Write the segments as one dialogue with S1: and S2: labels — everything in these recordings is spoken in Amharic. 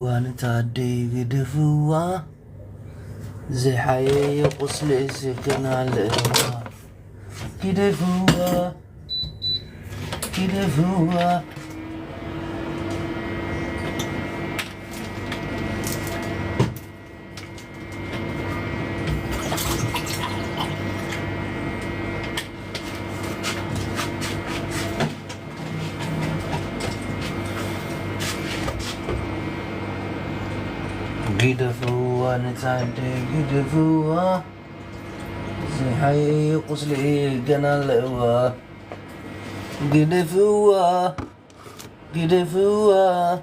S1: وانا تعدي قدفوا زي حي قصلي سكن على الهوا قدفوا قدفوا قدفوا نتعدي قدفوا زي حي قصلي قنا الهوا قدفوا قدفوا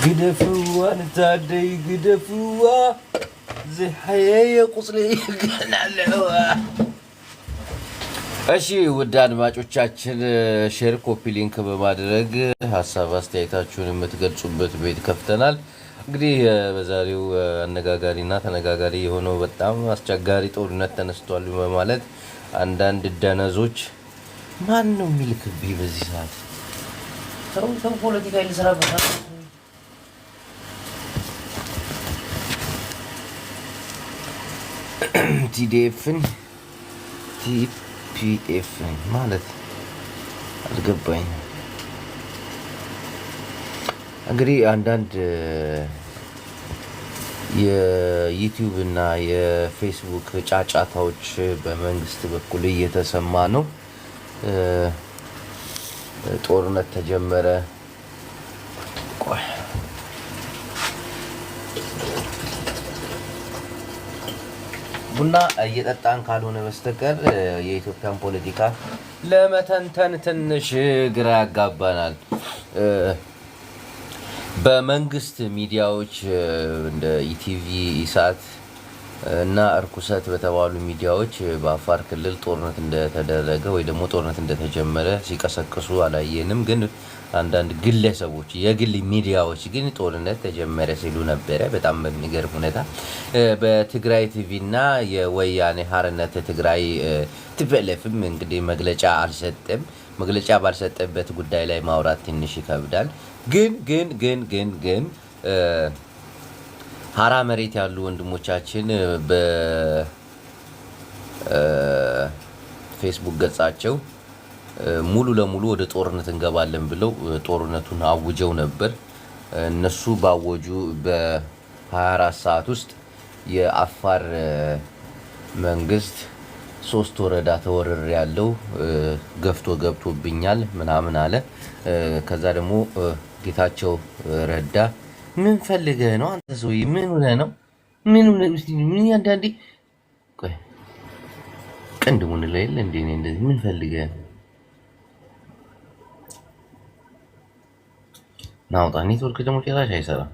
S1: قدفوا نتعدي قدفوا زي حي قصلي قنا الهوا እሺ ውድ አድማጮቻችን ሼር ኮፒ ሊንክ በማድረግ ሐሳብ አስተያየታችሁን የምትገልጹበት ቤት ከፍተናል። እንግዲህ በዛሬው አነጋጋሪና ተነጋጋሪ የሆነው በጣም አስቸጋሪ ጦርነት ተነስቷል በማለት አንዳንድ ደነዞች ማን ነው የሚልክብኝ በዚህ ሰዓት ሰው ፖለቲካ ይልሰራበታል ቲዲኤፍን ቲፒኤፍን ማለት አልገባኝ። እንግዲህ አንዳንድ የዩቲዩብ እና የፌስቡክ ጫጫታዎች በመንግስት በኩል እየተሰማ ነው። ጦርነት ተጀመረ። ቡና እየጠጣን ካልሆነ በስተቀር የኢትዮጵያን ፖለቲካ ለመተንተን ትንሽ ግራ ያጋባናል። በመንግስት ሚዲያዎች እንደ ኢቲቪ፣ ኢሳት እና እርኩሰት በተባሉ ሚዲያዎች በአፋር ክልል ጦርነት እንደተደረገ ወይ ደግሞ ጦርነት እንደተጀመረ ሲቀሰቅሱ አላየንም። ግን አንዳንድ ግለሰቦች የግል ሚዲያዎች ግን ጦርነት ተጀመረ ሲሉ ነበረ። በጣም በሚገርም ሁኔታ በትግራይ ቲቪ እና የወያኔ ሓርነት ትግራይ ቲፒኤልኤፍም እንግዲህ መግለጫ አልሰጠም። መግለጫ ባልሰጠበት ጉዳይ ላይ ማውራት ትንሽ ይከብዳል። ግን ሀራ መሬት ያሉ ወንድሞቻችን በፌስቡክ ገጻቸው ሙሉ ለሙሉ ወደ ጦርነት እንገባለን ብለው ጦርነቱን አውጀው ነበር። እነሱ ባወጁ በ24 ሰዓት ውስጥ የአፋር መንግስት 3 ወረዳ ተወረር ያለው ገፍቶ ገብቶብኛል ምናምን አለ። ከዛ ደግሞ ጌታቸው ረዳ ምን ፈልገህ ነው አንተ ሰውዬ? ምን ሆነህ ነው? ምን አንዳንዴ ቆይ ቀንድሙን ላይ የለ እንዴ እንደዚህ ምን ፈልገህ ነው? ናውጣ ኔትወርክ ደግሞ ጭራሽ አይሰራም።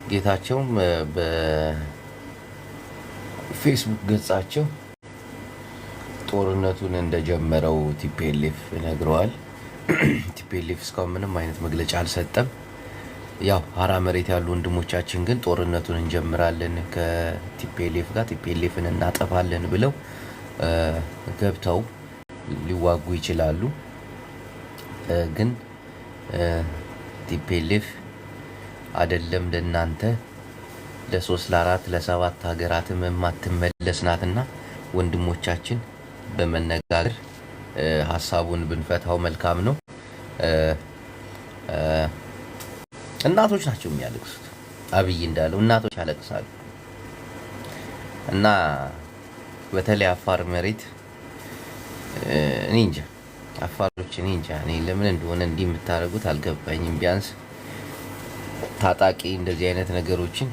S1: ጌታቸውም በፌስቡክ ገጻቸው ጦርነቱን እንደጀመረው ቲፒኤልኤፍ ነግረዋል። ቲፒኤልኤፍ እስካሁን ምንም አይነት መግለጫ አልሰጠም። ያው ሀራ መሬት ያሉ ወንድሞቻችን ግን ጦርነቱን እንጀምራለን ከቲፒኤልኤፍ ጋር ቲፒኤልኤፍን እናጠፋለን ብለው ገብተው ሊዋጉ ይችላሉ። ግን ቲፒኤልኤፍ አይደለም ለእናንተ ለ3 ለ4 ለ7 ሀገራትም የማትመለስ ናትና ወንድሞቻችን በመነጋገር ሐሳቡን ብንፈታው መልካም ነው። እናቶች ናቸው የሚያለቅሱት። አብይ እንዳለው እናቶች ያለቅሳሉ እና በተለይ አፋር መሬት እኔ እንጃ አፋሮች እኔ እንጃ እኔ ለምን እንደሆነ እንዲህ የምታደርጉት አልገባኝም። ቢያንስ ታጣቂ እንደዚህ አይነት ነገሮችን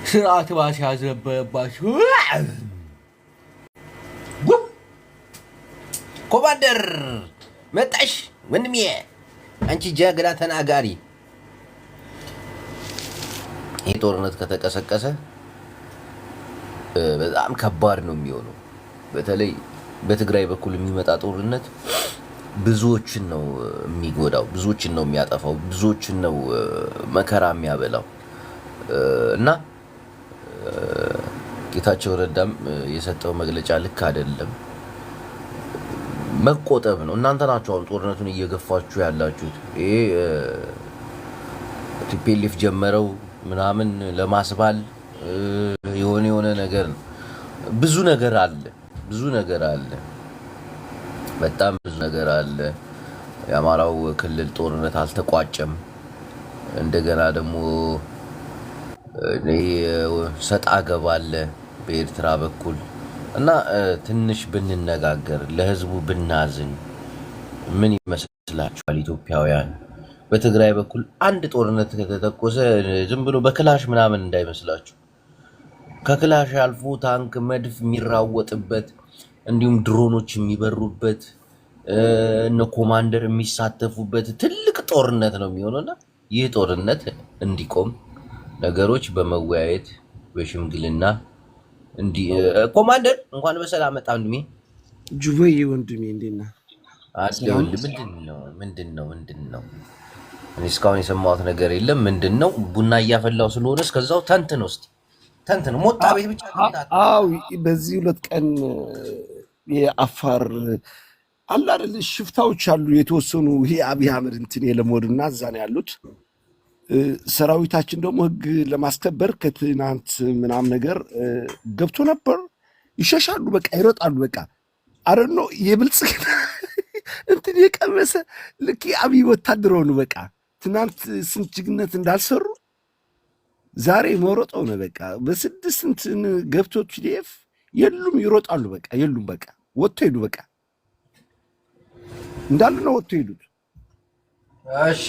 S1: ስርዓት ባስያዘበባችሁ ኮማንደር መጣሽ ወንድሜ፣ አንቺ ጀግና ተናጋሪ። ይህ ጦርነት ከተቀሰቀሰ በጣም ከባድ ነው የሚሆነው። በተለይ በትግራይ በኩል የሚመጣ ጦርነት ብዙዎችን ነው የሚጎዳው፣ ብዙዎችን ነው የሚያጠፋው፣ ብዙዎችን ነው መከራ የሚያበላው እና ጌታቸው ረዳም የሰጠው መግለጫ ልክ አይደለም። መቆጠብ ነው። እናንተ ናችሁ አሁን ጦርነቱን እየገፋችሁ ያላችሁት። ይሄ ቲፒኤልኤፍ ጀመረው ምናምን ለማስባል የሆነ ነገር ነው። ብዙ ነገር አለ፣ ብዙ ነገር አለ፣ በጣም ብዙ ነገር አለ። የአማራው ክልል ጦርነት አልተቋጨም። እንደገና ደግሞ ሰጣ ገባ አለ በኤርትራ በኩል እና ትንሽ ብንነጋገር ለህዝቡ ብናዝን ምን ይመስላችኋል ኢትዮጵያውያን? በትግራይ በኩል አንድ ጦርነት ከተተኮሰ ዝም ብሎ በክላሽ ምናምን እንዳይመስላችሁ። ከክላሽ አልፎ ታንክ፣ መድፍ የሚራወጥበት እንዲሁም ድሮኖች የሚበሩበት እነ ኮማንደር የሚሳተፉበት ትልቅ ጦርነት ነው የሚሆነውና ይህ ጦርነት እንዲቆም ነገሮች በመወያየት በሽምግልና ኮማንደር እንኳን በሰላም መጣ ወንድሜ።
S2: ጁበይ ወንድሜ እንዴት ነህ?
S1: አለ ወንድም ምንድን ነው? እኔ እስካሁን የሰማሁት ነገር የለም። ምንድን ነው? ቡና እያፈላው ስለሆነ እስከዛው ተንትን ሞጣ ቤት ብቻ ተንታት።
S2: አዎ በዚህ 2 ቀን የአፋር አለ አይደል ሽፍታዎች አሉ የተወሰኑ። ይሄ አብይ አህመድ እንትን የለሞድና እዛ ነው ያሉት። ሰራዊታችን ደግሞ ህግ ለማስከበር ከትናንት ምናምን ነገር ገብቶ ነበር። ይሸሻሉ፣ በቃ ይሮጣሉ። በቃ አረኖ የብልጽግና እንትን የቀመሰ ልክ የአብይ ወታደር ሆኑ። በቃ ትናንት ስንት ጀግንነት እንዳልሰሩ ዛሬ መሮጥ ሆነ። በቃ በ6 እንትን ገብቶ ቲዲኤፍ የሉም፣ ይሮጣሉ። በቃ የሉም፣ በቃ ወጥቶ ሄዱ። በቃ እንዳሉ ነው ወጥቶ ሄዱት።
S1: እሺ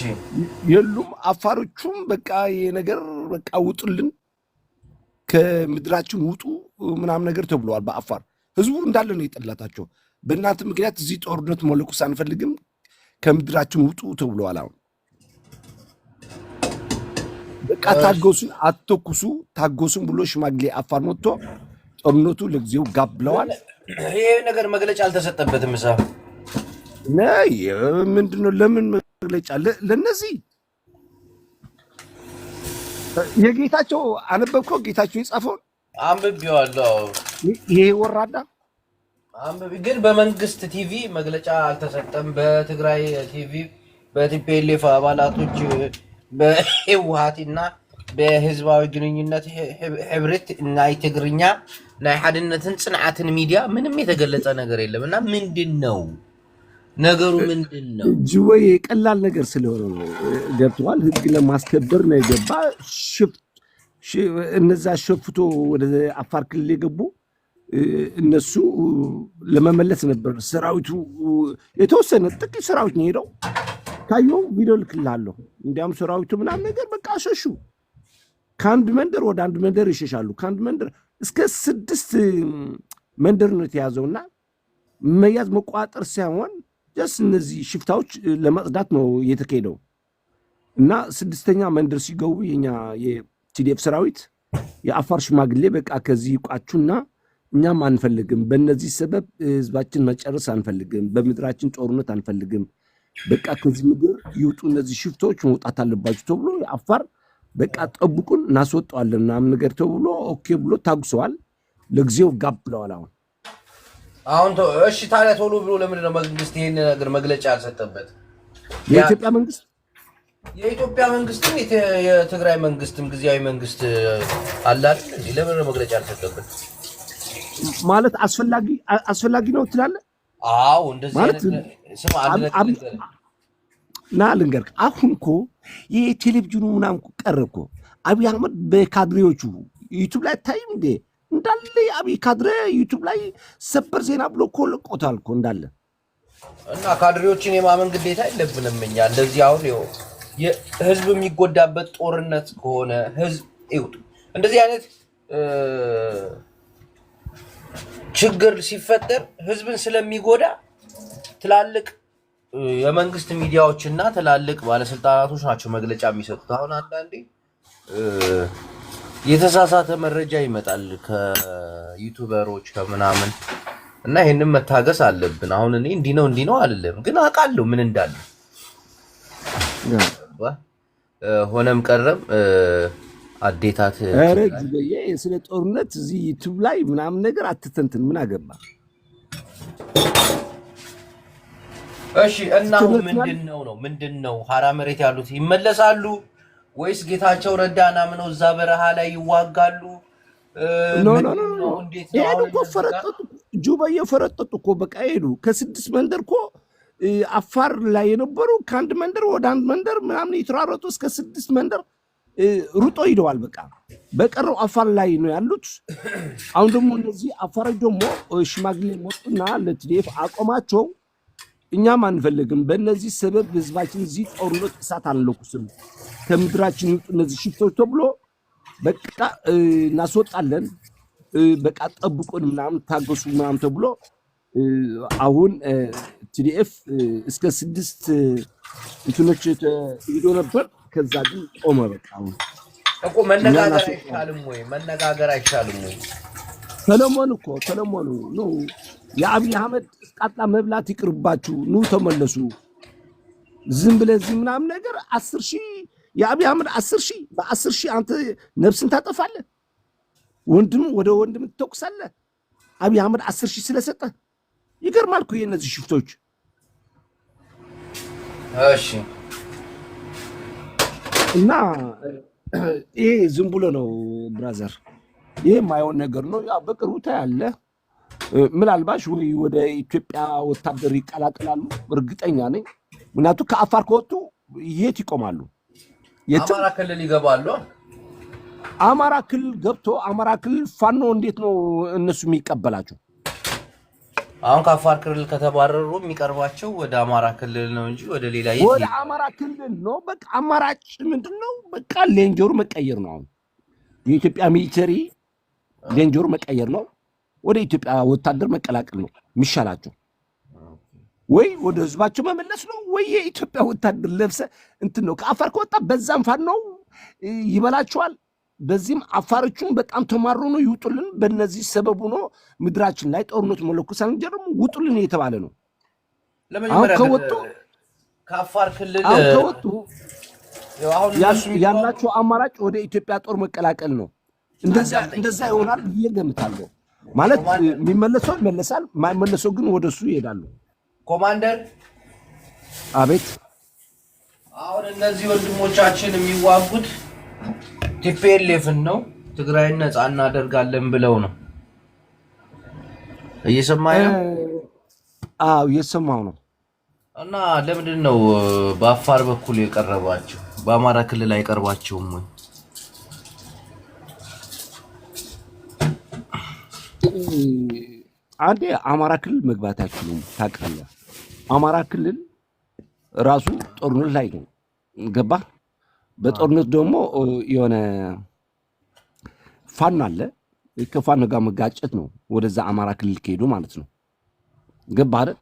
S2: የሉም። አፋሮቹም በቃ የነገር በቃ ውጡልን፣ ከምድራችን ውጡ ምናምን ነገር ተብለዋል። በአፋር ህዝቡ እንዳለ ነው የጠላታቸው። በእናንተ ምክንያት እዚህ ጦርነት መለኩስ አንፈልግም፣ ከምድራችን ውጡ ተብለዋል። አሁን በቃ ታገሱን፣ አትተኩሱ፣ ታገሱን ብሎ ሽማግሌ አፋር መጥቶ ጦርነቱ ለጊዜው ጋብ ብለዋል።
S1: ይሄ ነገር መግለጫ አልተሰጠበትም።
S2: ምንድነው? ለምን መግለጫ ለነዚህ የጌታቸው አነበብከው? ጌታቸው የጻፈውን
S1: አንብቤዋለሁ።
S2: ይሄ ወራዳ
S1: ግን በመንግስት ቲቪ መግለጫ አልተሰጠም። በትግራይ ቲቪ በቲፒኤልኤፍ አባላቶች በህወሓትና በህዝባዊ ግንኙነት ህብረት ናይ ትግርኛ ናይ ሓድነትን ጽንዓትን ሚዲያ ምንም የተገለጸ ነገር የለም እና ምንድን ነው ነገሩ? ምንድን ነው?
S2: ጅወይ ቀላል ነገር ስለሆነ ነው። ገብተዋል። ህግ ለማስከበር ነው የገባ። እነዛ ሸፍቶ ወደ አፋር ክልል የገቡ እነሱ ለመመለስ ነበር ሰራዊቱ። የተወሰነ ጥቂት ሰራዊት ነው ሄደው ታየው። ቪዲዮ ልክልሃለሁ። እንዲያውም ሰራዊቱ ምናምን ነገር በቃ ሸሹ። ከአንድ መንደር ወደ አንድ መንደር ይሸሻሉ። ከአንድ መንደር እስከ 6 መንደር ነው የተያዘውና መያዝ መቋጠር ሳይሆን ጀስ እነዚህ ሽፍታዎች ለመጽዳት ነው የተካሄደው። እና 6ኛ መንደር ሲገቡ የኛ የቲዲኤፍ ሰራዊት የአፋር ሽማግሌ በቃ ከዚህ ይቋቹና እኛም አንፈልግም፣ በእነዚህ ሰበብ ህዝባችን መጨረስ አንፈልግም፣ በምድራችን ጦርነት አንፈልግም፣ በቃ ከዚህ ምድር ይውጡ እነዚህ ሽፍቶች መውጣት አለባቸው ተብሎ የአፋር በቃ ጠብቁን እናስወጣዋለን ምናምን ነገር ተብሎ ኦኬ ብሎ ታጉሰዋል። ለጊዜው ጋብ ብለዋል።
S1: አሁን እሺ ታዲያ ቶሎ ብሎ ለምንድን ነው መንግስት ይሄን ነገር መግለጫ ያልሰጠበት? የኢትዮጵያ መንግስትም የትግራይ መንግስትም ጊዜያዊ መንግስት አላል ለምን ነው መግለጫ ያልሰጠበት?
S2: ማለት አስፈላጊ ነው ትላለህ?
S1: አዎ እንደዚህ አይነት ስማ
S2: ና ልንገርህ። አሁን እኮ የቴሌቪዥኑ ምናምን ቀረ እኮ። አብይ አህመድ በካድሬዎቹ ዩቱብ ላይ ታይም እንዴ እንዳለ የአብይ ካድሬ ዩቱብ ላይ ሰበር ዜና ብሎ እኮ ለቆታል እኮ እንዳለ።
S1: እና ካድሬዎችን የማመን ግዴታ የለብንም እኛ። እንደዚህ አሁን ህዝብ የሚጎዳበት ጦርነት ከሆነ ህዝብ ይውጡ። እንደዚህ አይነት ችግር ሲፈጠር ህዝብን ስለሚጎዳ ትላልቅ የመንግስት ሚዲያዎች እና ትላልቅ ባለስልጣናቶች ናቸው መግለጫ የሚሰጡት። አሁን አንዳንዴ የተሳሳተ መረጃ ይመጣል ከዩቲዩበሮች ከምናምን እና ይሄንን መታገስ አለብን። አሁን እኔ እንዲህ ነው አይደለም፣ ግን አውቃለሁ ምን እንዳለ። ሆነም ቀረም አዴታት
S2: ስለ ጦርነት እዚህ ዩቲዩብ ላይ ምናምን ነገር አትተንትን፣ ምን አገባ?
S1: እሺ እና ምንድነው ሀራ መሬት ያሉት ይመለሳሉ ወይስ ጌታቸው ረዳና ምነው እዛ በረሃ ላይ ይዋጋሉ?
S2: ሄዱ እኮ ፈረጠጡ፣ ጁባዬ ፈረጠጡ እኮ በቃ ሄዱ። ከ6 መንደር እኮ አፋር ላይ የነበሩ ከአንድ መንደር ወደ አንድ መንደር ምናምን የተራረጡ እስከ 6 መንደር ሩጦ ሂደዋል። በቃ በቀረው አፋር ላይ ነው ያሉት። አሁን ደግሞ እነዚህ አፋሮች ደግሞ ሽማግሌ መጡና ለቲዲኤፍ አቆማቸው። እኛም አንፈልግም፣ በእነዚህ ሰበብ ህዝባችን እዚህ ጦርነት እሳት አንለኩስም፣ ከምድራችን ይውጡ እነዚህ ሽፍቶች ተብሎ በቃ እናስወጣለን፣ በቃ ጠብቁን ምናምን ታገሱ ምናምን ተብሎ አሁን ቲዲኤፍ እስከ 6 እንትኖች ሄዶ ነበር። ከዛ ግን ቆመ። በቃ አሁን
S1: እኮ መነጋገር አይቻልም ወይ? ተለመኑ ነው። የአብይ አህመድ ቃጣ መብላት ይቅርባችሁ፣ ኑ ተመለሱ። ዝም ብለህ እዚህ ምናምን ነገር 10,000 የአብይ አህመድ 10,000 በ10,000 አንተ ነፍስን ታጠፋለህ። ወንድም ወደ ወንድም ትተኩሳለህ። አብይ አህመድ 10,000 ስለሰጠ ይገርማል እኮ የእነዚህ ሽፍቶች። እሺ
S2: እና ይሄ ዝም ብሎ ነው ብራዘር፣ ይሄ የማይሆን ነገር ነው። ያው በቅርቡ ታያለህ። ምናልባሽ ወይ ወደ ኢትዮጵያ ወታደር ይቀላቀላሉ፣ እርግጠኛ ነኝ። ምክንያቱም ከአፋር ከወጡ የት ይቆማሉ?
S1: አማራ ክልል ይገባሉ።
S2: አማራ ክልል ገብቶ አማራ ክልል ፋኖ እንዴት ነው እነሱ የሚቀበላቸው?
S1: አሁን ከአፋር ክልል ከተባረሩ የሚቀርባቸው ወደ አማራ ክልል ነው እንጂ ወደ ሌላ
S2: ወደ አማራ ክልል ነው። በቃ አማራጭ ምንድነው? በቃ ሌንጀሩ መቀየር ነው። አሁን የኢትዮጵያ ሚሊተሪ ሌንጀሩ መቀየር ነው። ወደ ኢትዮጵያ ወታደር መቀላቀል ነው የሚሻላቸው። ወይ ወደ ህዝባቸው መመለስ ነው፣ ወይ የኢትዮጵያ ወታደር ለብሰ እንትን ነው። ከአፋር ከወጣ በዛም ፋኖ ይበላቸዋል። በዚህም አፋሮቹን በጣም ተማሩ ነው ይውጡልን። በእነዚህ ሰበቡ ነው ምድራችን ላይ ጦርነት መለኮስ አንጀርም ውጡልን እየተባለ ነው። አሁን ከወጡ
S1: ከአፋር ክልል
S2: ከወጡ ያላቸው አማራጭ ወደ ኢትዮጵያ ጦር መቀላቀል ነው። እንደዛ ይሆናል ብዬ ገምታለሁ። ማለት የሚመለሰው ይመለሳል፣ የማይመለሰው ግን ወደሱ ይሄዳሉ።
S1: ኮማንደር
S2: አቤት።
S1: አሁን እነዚህ ወንድሞቻችን የሚዋጉት ቲፒኤልኤፍን ነው፣ ትግራይን ነፃ እናደርጋለን ብለው ነው። እየሰማኸኝ ነው?
S2: አዎ እየሰማሁ ነው።
S1: እና ለምንድን ነው በአፋር በኩል የቀረባቸው? በአማራ ክልል አይቀርባቸውም ወይ?
S2: አንዴ አማራ ክልል መግባት አይችሉም ታውቃለህ። አማራ ክልል ራሱ ጦርነት ላይ ነው ገባ። በጦርነት ደግሞ የሆነ ፋኖ አለ። ከፋኖ ጋር መጋጨት ነው ወደዛ አማራ ክልል ከሄዱ ማለት ነው ገባ አይደል?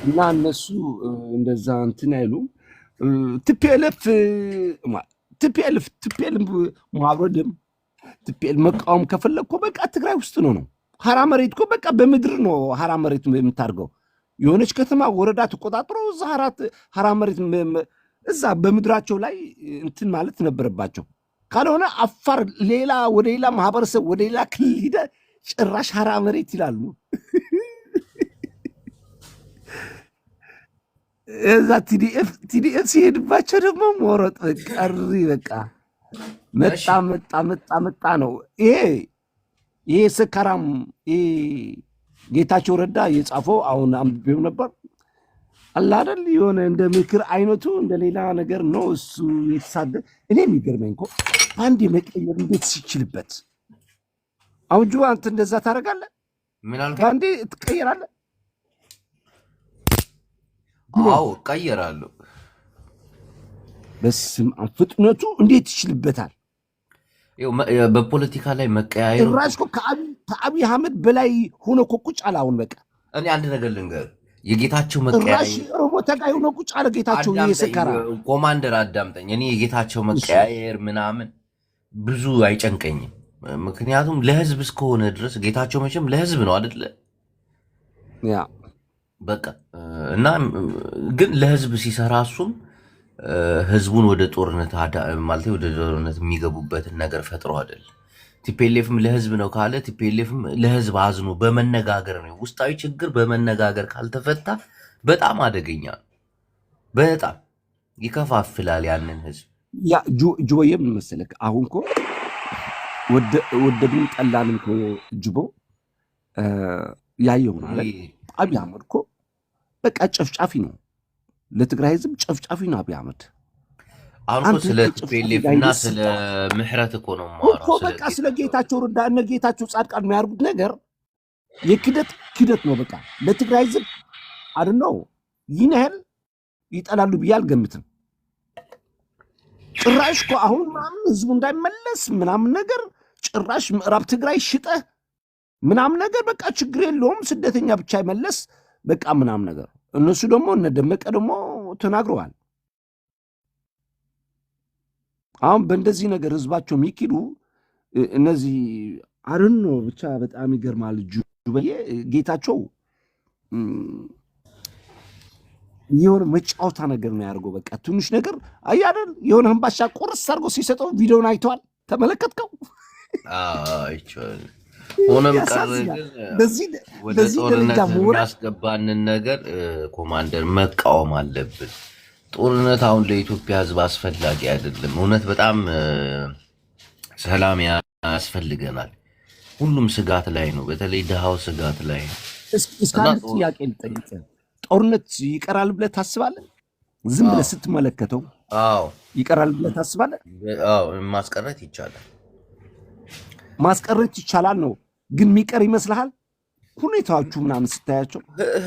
S2: እና እነሱ እንደዛ እንትን አይሉም። ቲፒኤልኤፍ ማብረድም ቲፒኤል መቃወም ከፈለግኮ በቃ ትግራይ ውስጥ ነው። ሀራ መሬት እኮ በቃ በምድር ነው ሀራ መሬት የምታርገው። የሆነች ከተማ ወረዳ ተቆጣጥሮ እዛ ሀራ መሬት እዛ በምድራቸው ላይ እንትን ማለት ነበረባቸው። ካልሆነ አፋር ሌላ ወደ ሌላ ማህበረሰብ ወደ ሌላ ክልል ሂደ ጭራሽ ሀራ መሬት ይላሉ። እዛ ቲዲኤፍ ሲሄድባቸው ደግሞ ሞረጥ ቀሪ በቃ መጣ ነው። ይሄ ሰካራም ጌታቸው ረዳ የጻፈው አሁን አንብቤው ነበር። አላ አይደል የሆነ እንደ ምክር አይነቱ እንደ ሌላ ነገር ነው እሱ የተሳደ እኔ የሚገርመኝ እኮ አንድ የመቀየር እንዴት ሲችልበት አሁን ጁባ አንተ እንደዛ ታደርጋለህ
S1: ምን አልከኝ
S2: አንዴ ትቀየራለህ
S1: አዎ ቀየራለሁ
S2: በስም ፍጥነቱ እንዴት ይችልበታል
S1: በፖለቲካ ላይ መቀያየሩ
S2: ራስ እኮ ከአብይ አህመድ በላይ ሆኖ እኮ ቁጭ አለ አሁን በቃ
S1: እኔ አንድ ነገር ልንገር የጌታቸው መቀያየር
S2: ራስ ሮቦት ጋር ሆኖ ቁጭ አለ ጌታቸው እየሰከራ
S1: ኮማንደር አዳምጠኝ እኔ የጌታቸው መቀያየር ምናምን ብዙ አይጨንቀኝም ምክንያቱም ለህዝብ እስከሆነ ድረስ ጌታቸው መቼም ለህዝብ ነው አይደለ
S2: ያ
S1: በቃ እና ግን ለህዝብ ሲሰራ እሱም ህዝቡን ወደ ጦርነት ማለት ወደ ጦርነት የሚገቡበትን ነገር ፈጥሮ አይደል ቲፒኤልኤፍም ለህዝብ ነው ካለ ቲፒኤልኤፍም ለህዝብ አዝኖ በመነጋገር ነው ውስጣዊ ችግር በመነጋገር ካልተፈታ በጣም አደገኛ በጣም ይከፋፍላል ያንን ህዝብ
S2: ያ ጆዬ ምን መሰለክ አሁን እኮ ወደድን ጠላንም እኮ ጅቦ ያየው ነው አይደል አብይ አህመድ እኮ በቃ ጨፍጫፊ ነው ለትግራይ ህዝብ ጨፍጫፊ ነው አብይ አህመድ
S1: አሁን ስለ ቲፒኤልኤፍና ስለ ምህረት እኮ ነው ማለት
S2: እኮ በቃ ስለ ጌታቸው ረዳ እና ጌታቸው ጻድቃን የሚያርጉት ነገር የክደት ነው በቃ ለትግራይ ህዝብ አይደል ይህን ያህል ይጠላሉ ብዬ አልገምትም ጭራሽ እኮ አሁን ምናምን ህዝቡ እንዳይመለስ ምናምን ነገር ጭራሽ ምዕራብ ትግራይ ሽጠህ ምናምን ነገር በቃ ችግር የለውም ስደተኛ ብቻ ይመለስ በቃ ምናምን ነገር እነሱ ደግሞ እነ ደመቀ ደግሞ ተናግረዋል አሁን በእንደዚህ ነገር ህዝባቸው የሚኪዱ እነዚህ አርን ነው ብቻ በጣም ይገርማል ጁበዬ ጌታቸው የሆነ መጫወታ ነገር ነው ያደርገው በቃ ትንሽ ነገር አያደል የሆነ ህንባሻ ቁርስ አድርጎ ሲሰጠው ቪዲዮን አይተዋል ተመለከትከው
S1: አይቻል ሆነም ቀረ ወደ ጦርነት የሚያስገባንን ነገር ኮማንደር መቃወም አለብን ጦርነት አሁን ለኢትዮጵያ ህዝብ አስፈላጊ አይደለም እውነት በጣም ሰላም ያስፈልገናል ሁሉም ስጋት ላይ ነው በተለይ ደሃው ስጋት ላይ ነው
S2: እስካሁን ጥያቄ ልጠይቅ ጦርነት ይቀራል ብለህ ታስባለህ ዝም ብለህ ስትመለከተው
S1: አዎ
S2: ይቀራል ብለህ ታስባለህ
S1: አዎ
S2: ማስቀረት ይቻላል ነው ግን የሚቀር ይመስልሃል ሁኔታዎቹ ምናምን ስታያቸው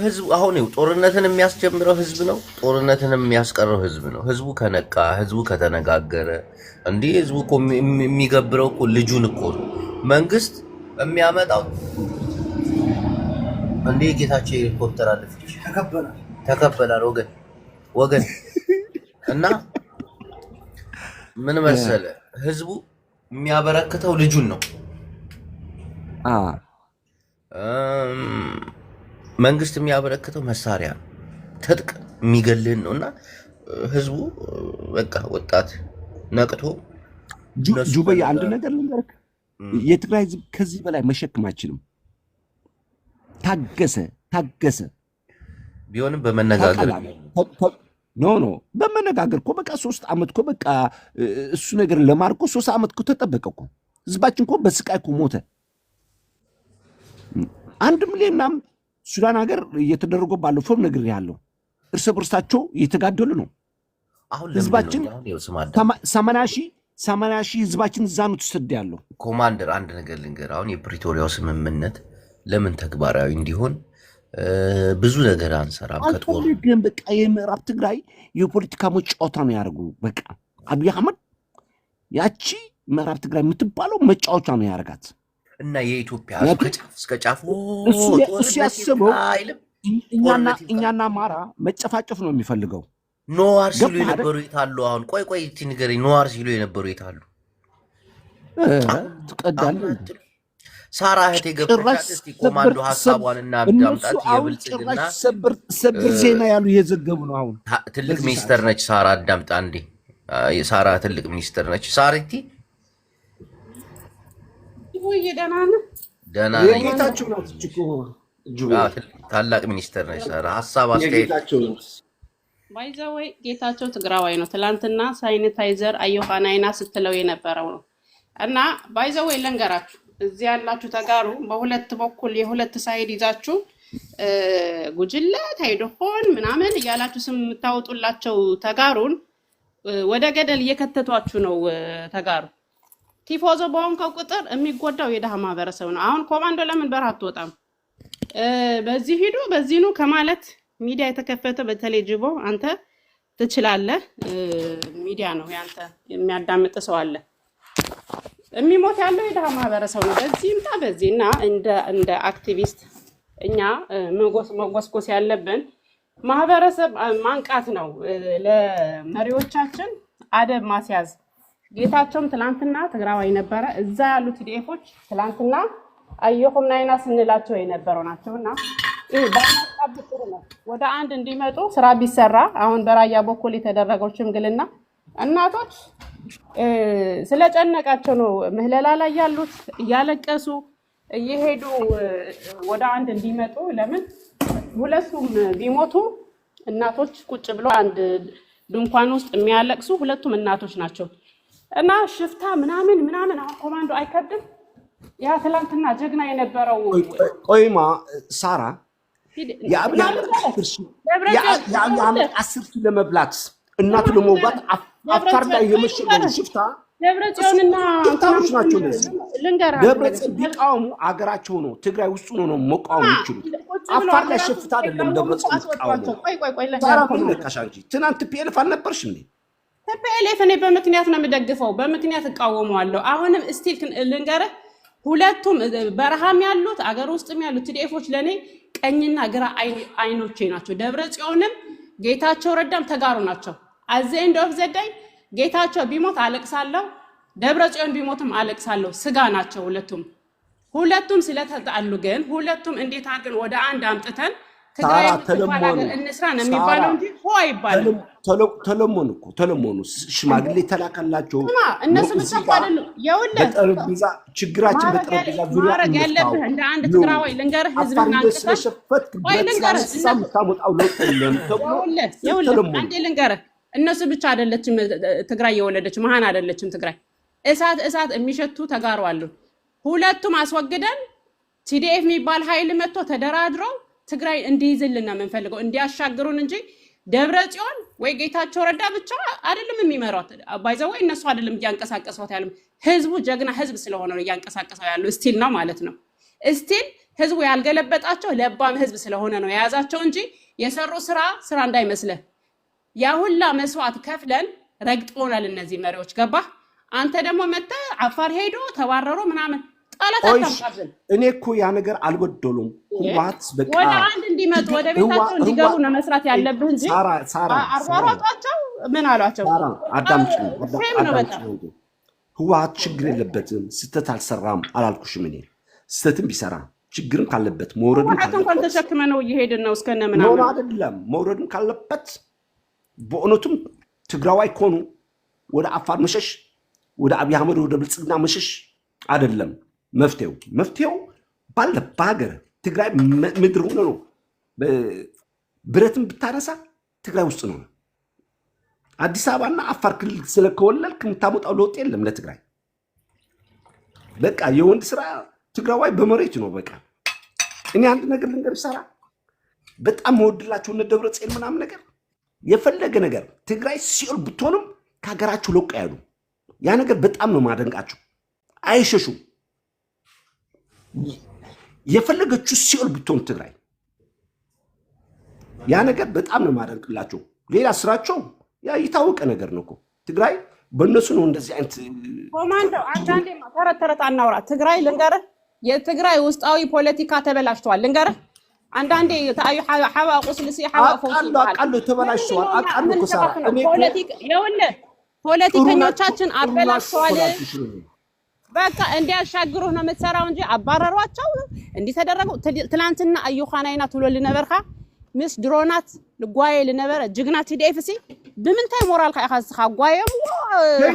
S1: ህዝቡ አሁን ጦርነትን የሚያስጀምረው ህዝብ ነው ጦርነትን የሚያስቀረው ህዝብ ነው ህዝቡ ከነቃ ህዝቡ ከተነጋገረ እንዴ ህዝቡ እኮ የሚገብረው እኮ ልጁን እኮ መንግስት የሚያመጣው እንዴ ጌታቸው ሄሊኮፕተር አለፈች ተከበላል ወገን እና ምን መሰለ ህዝቡ የሚያበረክተው ልጁን ነው መንግስት የሚያበረክተው መሳሪያ ትጥቅ የሚገልህን ነውና ህዝቡ በቃ ወጣት ነቅቶ
S2: ጁበይ አንድ ነገር ልንገርህ የትግራይ ህዝብ ከዚህ በላይ መሸከም አይችልም ታገሰ ቢሆንም
S1: በመነጋገር
S2: ኖ በመነጋገር እኮ በቃ 3 ዓመት እኮ በቃ እሱ ነገር ለማርኮ 3 ዓመት እኮ ተጠበቀ እኮ ህዝባችን እኮ በስቃይ እኮ ሞተ 1 ሚሊዮን ምናምን ሱዳን ሀገር እየተደረገ ባለው ፎርም ነገር ያለው እርስ በርሳቸው እየተጋደሉ ነው
S1: አሁን
S2: ህዝባችን 80 ሺህ ህዝባችን እዛ ነው ተሰደ ያለው
S1: ኮማንደር አንድ ነገር ልንገር አሁን የፕሪቶሪያው ስምምነት ለምን ተግባራዊ እንዲሆን ብዙ ነገር አንሰራም ከጦር
S2: ግን በቃ የምዕራብ ትግራይ የፖለቲካ መጫወታ ነው ያደርጉ በቃ አብይ አህመድ ያቺ ምዕራብ ትግራይ የምትባለው መጫወቻ ነው ያደርጋት
S1: እና የኢትዮጵያ እስከ ጫፍ
S2: እሱ ያስበው እኛና አማራ መጨፋጨፍ ነው የሚፈልገው
S1: ኖዋር ሲሉ የነበሩ የታሉ አሁን ቆይ እቲ ንገረኝ ኖዋር ሲሉ የነበሩ የታሉ
S2: ትቀዳለህ
S1: ሳራ እህቴ ገብተሻል እስቲ ኮማንዶ ሐሳቧንና አዳምጣት የብልጽግና
S2: ሰብር ዜና ያሉ የዘገቡ ነው አሁን
S1: ትልቅ ሚኒስተር ነች ሳራ አዳምጣ እንዴ ሳራ ትልቅ ሚኒስተር ነች ሳሪቲ
S3: ወይ ደህና ነኝ
S2: የጌታቸው ነው
S1: ታላቅ ሚኒስተር ነች ሳራ ሐሳብ አስተያየታቸው
S3: ባይዘወይ ጌታቸው ትግራዋይ ነው ትላንትና ሳኒታይዘር አዮሃናይና ስትለው የነበረው ነው እና ባይዘወይ ለንገራችሁ እዚህ ያላችሁ ተጋሩ በሁለት በኩል የሁለት ሳይድ ይዛችሁ ጉጅለ ታይዶሆን ምናምን እያላችሁ ስም የምታወጡላቸው ተጋሩን ወደ ገደል እየከተቷችሁ ነው። ተጋሩ ቲፎዞ በሆንከው ቁጥር የሚጎዳው የደሃ ማህበረሰብ ነው። አሁን ኮማንዶ ለምን በረሃ አትወጣም? በዚህ ሂዱ በዚህ ነው ከማለት ሚዲያ የተከፈተ በተለይ ጅቦ አንተ ትችላለህ። ሚዲያ ነው ያንተ የሚያዳምጥ ሰው አለ። የሚሞት ያለው የደሃ ማህበረሰብ ነው። በዚህ ምጣ በዚህና እንደ አክቲቪስት እኛ መጎስጎስ ያለብን ማህበረሰብ ማንቃት ነው። ለመሪዎቻችን አደብ ማስያዝ። ጌታቸውም ትላንትና ትግራዋይ ነበረ። እዛ ያሉት ዲኤፎች ትላንትና አየሁም ናይና ስንላቸው የነበረው ናቸውና ባናጣብጥሩ ነው ወደ አንድ እንዲመጡ ስራ ቢሰራ። አሁን በራያ በኩል የተደረገው ሽምግልና እናቶች ስለጨነቃቸው ነው ምህለላ ላይ ያሉት እያለቀሱ እየሄዱ ወደ አንድ እንዲመጡ። ለምን ሁለቱም ቢሞቱ እናቶች ቁጭ ብለው አንድ ድንኳን ውስጥ የሚያለቅሱ ሁለቱም እናቶች ናቸው። እና ሽፍታ ምናምን አሁን ኮማንዶ አይከብድም። ያ ትላንትና ጀግና የነበረው
S2: ቆይማ ሳራ የአብይ አስር ኪሎ ለመብላት እናቱ ለመውጋት አፋር ላይ የመሸገው ሽፍታ
S3: ደብረጽዮንና
S2: ታውቁ ናቸው። ደብረጽዮን ቢቃወሙ አገራቸው ነው፣ ትግራይ ውስጥ ነው መቃወም ይችላል። አፋር ላይ ሽፍታ አይደለም ደብረጽዮን ቢቃወሙ። ቆይ ለካሻንጂ ትናንት ፒኤልኤፍ አልነበርሽ እንዴ?
S3: ፒኤልኤፍ እኔ በምክንያት ነው የምደግፈው፣ በምክንያት እቃወመዋለሁ። አሁንም ስቲል ልንገርህ ሁለቱም በረሃም ያሉት አገር ውስጥም ያሉት ቲዲኤፎች ለኔ ቀኝና ግራ አይኖቼ ናቸው። ደብረጽዮንም ጌታቸው ረዳም ተጋሩ ናቸው። አዘይ እንደው ዘዳይ ጌታቸው ቢሞት አለቅሳለሁ፣ ደብረጽዮን ቢሞትም አለቅሳለሁ። ስጋ ናቸው ሁለቱም ስለተጣሉ ግን ሁለቱም እንዴት አድርገን ወደ አንድ አምጥተን ትግራይ እንስራ ነው የሚባለው እንጂ ሆ አይባልም።
S2: ተለሞኑ ሽማግሌ ተላከላቸው።
S3: እነሱ ብቻ አይደሉም።
S2: በጠረጴዛ ችግራችን በጠረጴዛ ዙሪያ
S3: ማረግ ያለብህ እንደ አንድ ትግራዋይ ልንገርህ፣ ህዝብና አንዴ ልንገርህ፣ እነሱ ብቻ አይደለችም ትግራይ የወለደችው፣ መሃን አይደለችም ትግራይ። እሳት የሚሸቱ ተጋሩ አሉ። ሁለቱም አስወግደን ቲዲኤፍ የሚባል ኃይል መጥቶ ተደራድረው ትግራይ እንዲይዝልን ነው የምንፈልገው፣ እንዲያሻግሩን እንጂ ደብረጽዮን ወይ ጌታቸው ረዳ ብቻ አይደለም የሚመራው። ባይዘው እነሱ አይደለም እያንቀሳቀሱት ያለው፣ ህዝቡ ጀግና ህዝብ ስለሆነ ነው እያንቀሳቀሰው ያለው። ስቲል ነው ማለት ነው። ስቲል ህዝቡ ያልገለበጣቸው ለባም ህዝብ ስለሆነ ነው የያዛቸው እንጂ የሰሩ ስራ እንዳይመስልህ። ያ ሁላ መስዋዕት ከፍለን ረግጦናል እነዚህ መሪዎች። ገባ? አንተ ደግሞ መጣ አፋር ሄዶ ተባረሩ ምናምን ጣላት አታምጣብን።
S2: እኔ እኮ ያ ነገር አልወደሉም። ሁዋት በቃ
S3: ወደ አንድ እንዲመጡ ወደ ቤታቸው እንዲገቡ ነው መስራት ያለብህ እንጂ አሯሯጧቸው ምን አሏቸው?
S2: አዳምጪ። ሁዋት ችግር የለበትም፣ ስተት አልሰራም አላልኩሽም። እኔ ስተትም ቢሰራ ችግርም ካለበት መውረድም ካለበት
S3: እንኳን ተሸክመ ነው እየሄድን ነው እስከነ ምናምን
S2: አይደለም። መውረድም ካለበት በእውነቱም ትግራዋይ ኮኑ ወደ አፋር መሸሽ፣ ወደ አብይ አህመድ ወደ ብልጽግና መሸሽ አይደለም መፍትሄው ባለ በሀገር ትግራይ ምድር ሆኖ ነው። ብረትን ብታነሳ ትግራይ ውስጥ ነው። አዲስ አበባና አፋር ክልል ስለከወለልክ የምታመጣው ለውጥ የለም ለትግራይ። በቃ የወንድ ስራ ትግራዋይ በመሬት ነው። በቃ እኔ አንድ ነገር ልንገር ሰራ በጣም መወድላቸው እነ ደብረጽዮን ምናምን ነገር የፈለገ ነገር ትግራይ ሲኦል ብትሆንም ከሀገራቸው ለውቅ ያሉ ያ ነገር በጣም ነው ማደንቃቸው። አይሸሹም። የፈለገችው ሲኦል ብትሆን ትግራይ ያ ነገር በጣም ነው ማደንቅላቸው። ሌላ ስራቸው ያ የታወቀ ነገር ነው እኮ ትግራይ በእነሱ ነው እንደዚህ አይነት
S3: ኮማንዶ። አንዳንዴ ተረት አናውራ። ትግራይ ልንገርህ፣ የትግራይ ውስጣዊ ፖለቲካ ተበላሽቷል። ልንገርህ አንዳንዴ ታዩ ሐዋ ቁስልሲ ሐዋ ፎሲ
S2: አቃሉ ተበላሽቷል። አቃሉ ከሰራ
S3: ፖለቲከኞቻችን አበላሽቷል። በቃ እንዲያሻግሩህ ነው የምትሰራው እንጂ አባረሯቸው እንዲተደረጉ። ትናንትና አዩኻናይና ትሎ ልነበርካ ምስ ድሮናት ልጓየ ልነበረ ጅግና ቲዲኤፍሲ ብምንታይ ሞራል ካ ኢኻ ጓየም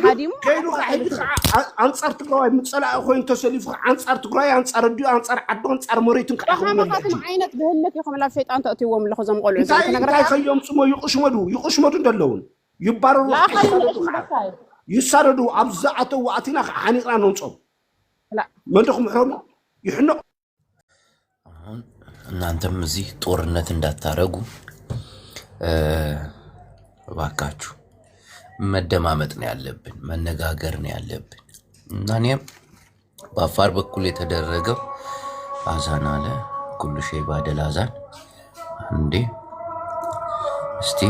S3: ሓዲሙ
S2: ከይዱ አንጻር ትግራይ ምጽላእ ኮይኑ ተሰሊፉ አንጻር ትግራይ አንጻር ዲዩ አንጻር ዓዶ አንጻር መሬቱን
S3: ካሓመኻትም ዓይነት ብህልክ ይኹም ላብ ሸይጣን ተእትይዎም ለኹ ዘም ቆልዑ
S2: እንታይ ከዮም ጽሞ ይቁሽመዱ እንደለውን ይባረሩ يسردوا أبزعته وأتينا حنيقنا ننصب
S3: لا
S2: ما دخل محرم يحنا
S1: እና እናንተም እዚህ ጦርነት እንዳታረጉ እባካችሁ። መደማመጥ ነው ያለብን፣ መነጋገር ነው ያለብን እና እኔም በአፋር በኩል የተደረገው አዛን አለ ኩሉ ሸይ ባደል አዛን እንዴ እስቲ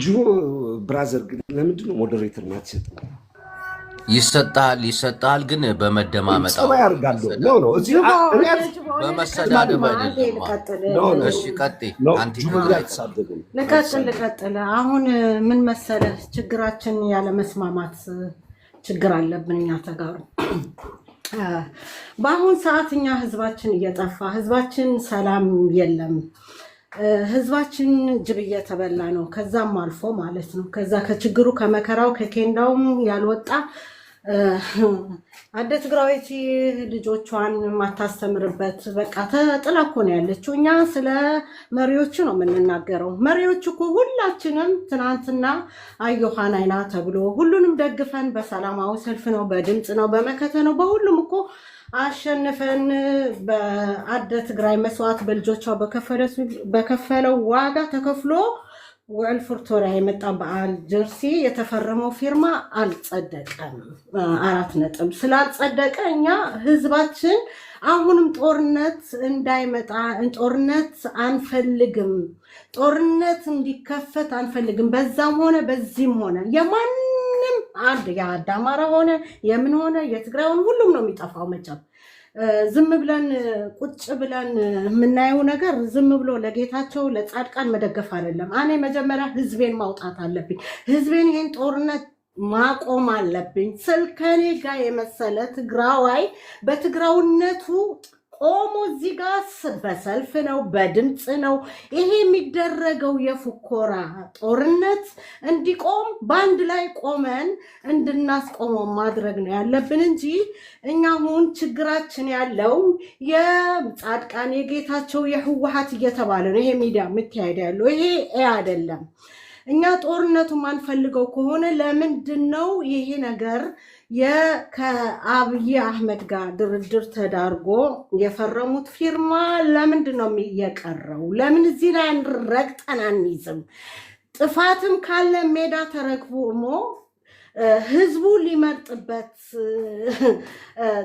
S2: ጁ ብራዘር ግን ለምንድን ነው ሞዴሬተር ማትሰጠው?
S1: ይሰጣል ግን በመደማመጥ
S2: ጸባይ አድርጋለሁ ነው ነው እዚህ
S1: በመሰዳደብ አይደለም። እሺ ቀጥይ አንተ
S4: ልቀጥል። አሁን ምን መሰለህ ችግራችን ያለ መስማማት ችግር አለብን እኛ ተጋሩ። በአሁን ሰዓት እኛ ህዝባችን እየጠፋ ህዝባችን ሰላም የለም። ህዝባችን ጅብ እየተበላ ነው። ከዛም አልፎ ማለት ነው ከዛ ከችግሩ ከመከራው ከኬንዳውም ያልወጣ አደ ትግራዊት ልጆቿን ማታስተምርበት በቃ ተጥላ እኮ ነው ያለችው። እኛ ስለ መሪዎቹ ነው የምንናገረው። መሪዎቹ እኮ ሁላችንም ትናንትና አዮሃን አይና ተብሎ ሁሉንም ደግፈን በሰላማዊ ሰልፍ ነው፣ በድምፅ ነው፣ በመከተ ነው፣ በሁሉም እኮ አሸንፈን በአደ ትግራይ መስዋዕት በልጆቿ በከፈለው ዋጋ ተከፍሎ ውዕል ፕሪቶሪያ የመጣ በዓል ጀርሲ የተፈረመው ፊርማ አልጸደቀም። 4 ነጥብ ስላልጸደቀ እኛ ህዝባችን አሁንም ጦርነት እንዳይመጣ ጦርነት አንፈልግም፣ ጦርነት እንዲከፈት አንፈልግም። በዛም ሆነ በዚህም ሆነ የማንም አንድ የአዳማራ ሆነ የምን ሆነ የትግራይውን ሁሉም ነው የሚጠፋው መቼም ዝም ብለን ቁጭ ብለን የምናየው ነገር ዝም ብሎ ለጌታቸው ለጻድቃን መደገፍ አይደለም። እኔ መጀመሪያ ህዝቤን ማውጣት አለብኝ። ህዝቤን ይሄን ጦርነት ማቆም አለብኝ። ስልከኔ ጋር የመሰለ ትግራዋይ በትግራውነቱ ቆሞ እዚህ ጋር በሰልፍ ነው በድምፅ ነው ይሄ የሚደረገው የፉኮራ ጦርነት እንዲቆም በአንድ ላይ ቆመን እንድናስቆመው ማድረግ ነው ያለብን እንጂ እኛ አሁን ችግራችን ያለው የጻድቃን የጌታቸው የህወሓት እየተባለ ነው ይሄ ሚዲያ የምትያሄድ ያለው ይሄ አይደለም። እኛ ጦርነቱ ማንፈልገው ከሆነ ለምንድን ነው ይሄ ነገር ከአብይ አህመድ ጋር ድርድር ተዳርጎ የፈረሙት ፊርማ ለምንድን ነው የቀረው? ለምን እዚህ ላይ ረግጠን አንይዝም? ጥፋትም ካለ ሜዳ ተረክቦ ህዝቡ ሊመርጥበት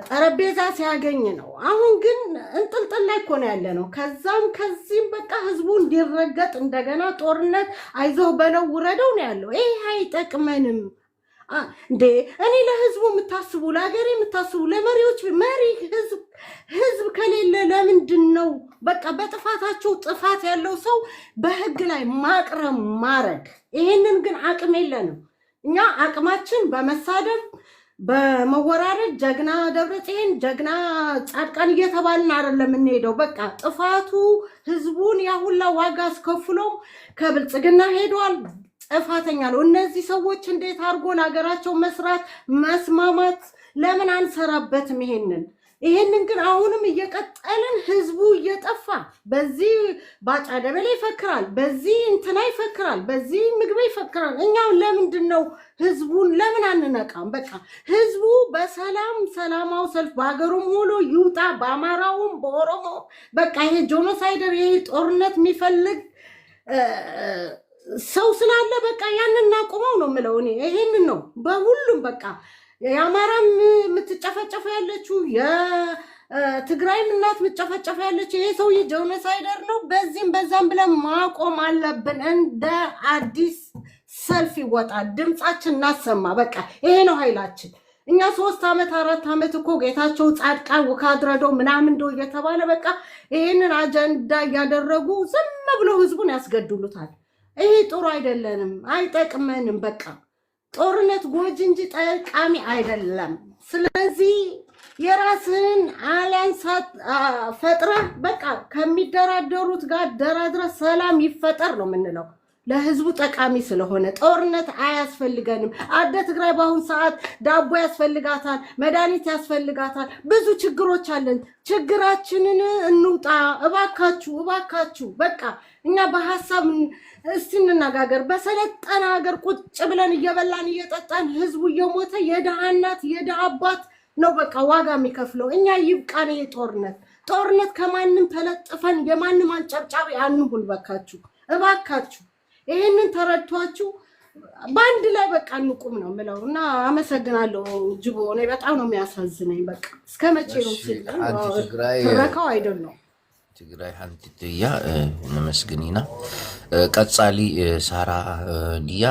S4: ጠረጴዛ ሲያገኝ ነው። አሁን ግን እንጥልጥል ላይ እኮ ነው ያለ ነው። ከዛም ከዚህም በቃ ህዝቡ እንዲረገጥ እንደገና ጦርነት አይዞህ በለው ውረደው ነው ያለው። ይሄ አይጠቅመንም እንዴ! እኔ ለህዝቡ የምታስቡ ለሀገሬ የምታስቡ ለመሪዎች መሪ ህዝብ ከሌለ ለምንድን ነው በቃ በጥፋታቸው ጥፋት ያለው ሰው በህግ ላይ ማቅረብ ማረግ? ይሄንን ግን አቅም የለንም እኛ። አቅማችን በመሳደብ በመወራረድ ጀግና ደብረጽዮን ጀግና ጻድቃን እየተባልን አይደለም የምንሄደው። በቃ ጥፋቱ ህዝቡን ያሁላ ዋጋ አስከፍሎም ከብልጽግና ሄዷል። ጥፋተኛ ነው። እነዚህ ሰዎች እንዴት አድርጎ ለሀገራቸው መስራት መስማማት ለምን አንሰራበትም? ይሄንን ግን አሁንም እየቀጠልን ህዝቡ እየጠፋ በዚህ ባጫ ደበሌ ይፈክራል፣ በዚህ እንትና ይፈክራል፣ በዚህ ምግብ ይፈክራል። እኛው ለምንድን ነው ህዝቡን ለምን አንነቃም? በቃ ህዝቡ በሰላም ሰላማዊ ሰልፍ በሀገሩም ሁሉ ይውጣ፣ በአማራውም በኦሮሞ በቃ ይሄ ጆኖሳይደር ይሄ ጦርነት የሚፈልግ ሰው ስላለ በቃ ያንን እናቁመው ነው የምለው እኔ። ይሄንን ነው በሁሉም በቃ የአማራም የምትጨፈጨፈ ያለችው የትግራይም እናት የምትጨፈጨፈ ያለችው ይሄ ሰውዬ ጆኖሳይደር ነው። በዚህም በዛም ብለን ማቆም አለብን። እንደ አዲስ ሰልፍ ይወጣል፣ ድምፃችን እናሰማ። በቃ ይሄ ነው ኃይላችን። እኛ 3 ዓመት 4 ዓመት እኮ ጌታቸው ጻድቃን ወካድረዶ ምናምን እንደው እየተባለ በቃ ይሄንን አጀንዳ እያደረጉ ዝም ብሎ ህዝቡን ያስገድሉታል። ይሄ ጥሩ አይደለንም፣ አይጠቅመንም። በቃ ጦርነት ጎጂ እንጂ ጠቃሚ አይደለም። ስለዚህ የራስን አሊያንስ ፈጥረህ በቃ ከሚደራደሩት ጋር ደራድረህ ሰላም ይፈጠር ነው የምንለው። ለህዝቡ ጠቃሚ ስለሆነ ጦርነት አያስፈልገንም። አደ ትግራይ በአሁን ሰዓት ዳቦ ያስፈልጋታል፣ መድኃኒት ያስፈልጋታል፣ ብዙ ችግሮች አለን። ችግራችንን እንውጣ እባካችሁ፣ እባካችሁ። በቃ እኛ በሐሳብ እስቲ እንነጋገር። በሰለጠነ ሀገር ቁጭ ብለን እየበላን እየጠጣን ህዝቡ እየሞተ የድሃ እናት የድሃ አባት ነው በቃ ዋጋ የሚከፍለው። እኛ ይብቃን ይሄ ጦርነት ከማንም ተለጥፈን የማንም አንጨብጫቢ አንሁን። በካችሁ እባካችሁ ይሄንን ተረድቷችሁ ባንድ ላይ በቃ እንቁም ነው የምለው እና አመሰግናለሁ። ጅቦ እኔ በጣም ነው የሚያሳዝነኝ። በቃ እስከ መቼ ነው ሲል ትረካው አይደለም
S1: ትግራይ ሀንቲያ ነመስግኒና ቀጻሊ ሳራ ዲያ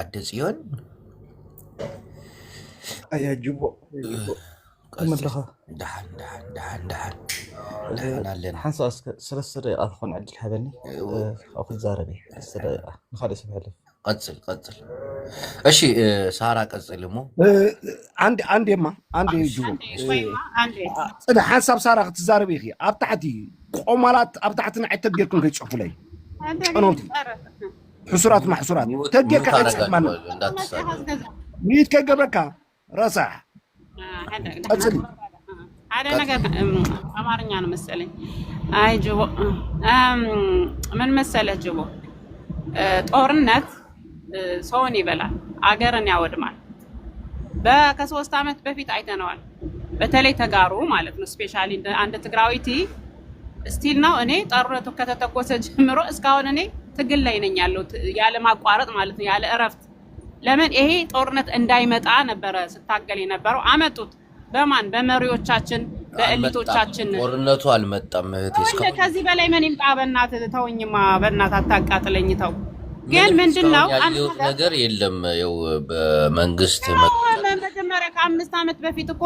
S1: አደ ጽዮን
S5: አያ ጅቦ مدلخة دحن علينا حنسى سلسلة دقيقة تكون عدل حبني أخذ زاربي دقيقة نخلص بحلف
S1: قتل أشي سارة قتل مو
S2: عندي جوا أنا حسب سارة تزاربي خي أبتعتي قمرات أبتعتنا عتب جيكم كي تشوفوا لي أنا حسرات مع حسرات تجيك عتب من ميت كجبرك رصح
S3: هذا ነገር አማርኛ ነው መሰለኝ። አይ ጅቦ ምን መሰለህ ጅቦ ጦርነት ሰውን ይበላል፣ አገርን ያወድማል። ከ3 አመት በፊት አይተነዋል። በተለይ ተጋሩ ማለት ነው። ስፔሻሊ አንድ ትግራዊቲ ስቲል ነው። እኔ ጦርነቱ ከተተኮሰ ጀምሮ እስካሁን እኔ ትግል ላይ ነኝ ያለው ያለ ማቋረጥ ማለት ነው፣ ያለ እረፍት። ለምን ይሄ ጦርነት እንዳይመጣ ነበረ ስታገል የነበረው። አመጡት በማን በመሪዎቻችን በእልቶቻችን።
S1: ጦርነቱ አልመጣም እህቴ። እስካሁን
S3: ከዚህ በላይ ምን ይምጣ? በእናትህ ተውኝማ፣ በእናትህ አታቃጥለኝ። ተው ግን ምንድነው አንተ
S1: ነገር የለም። ያው በመንግስት
S3: መጀመሪያ ከ5 አመት በፊት እኮ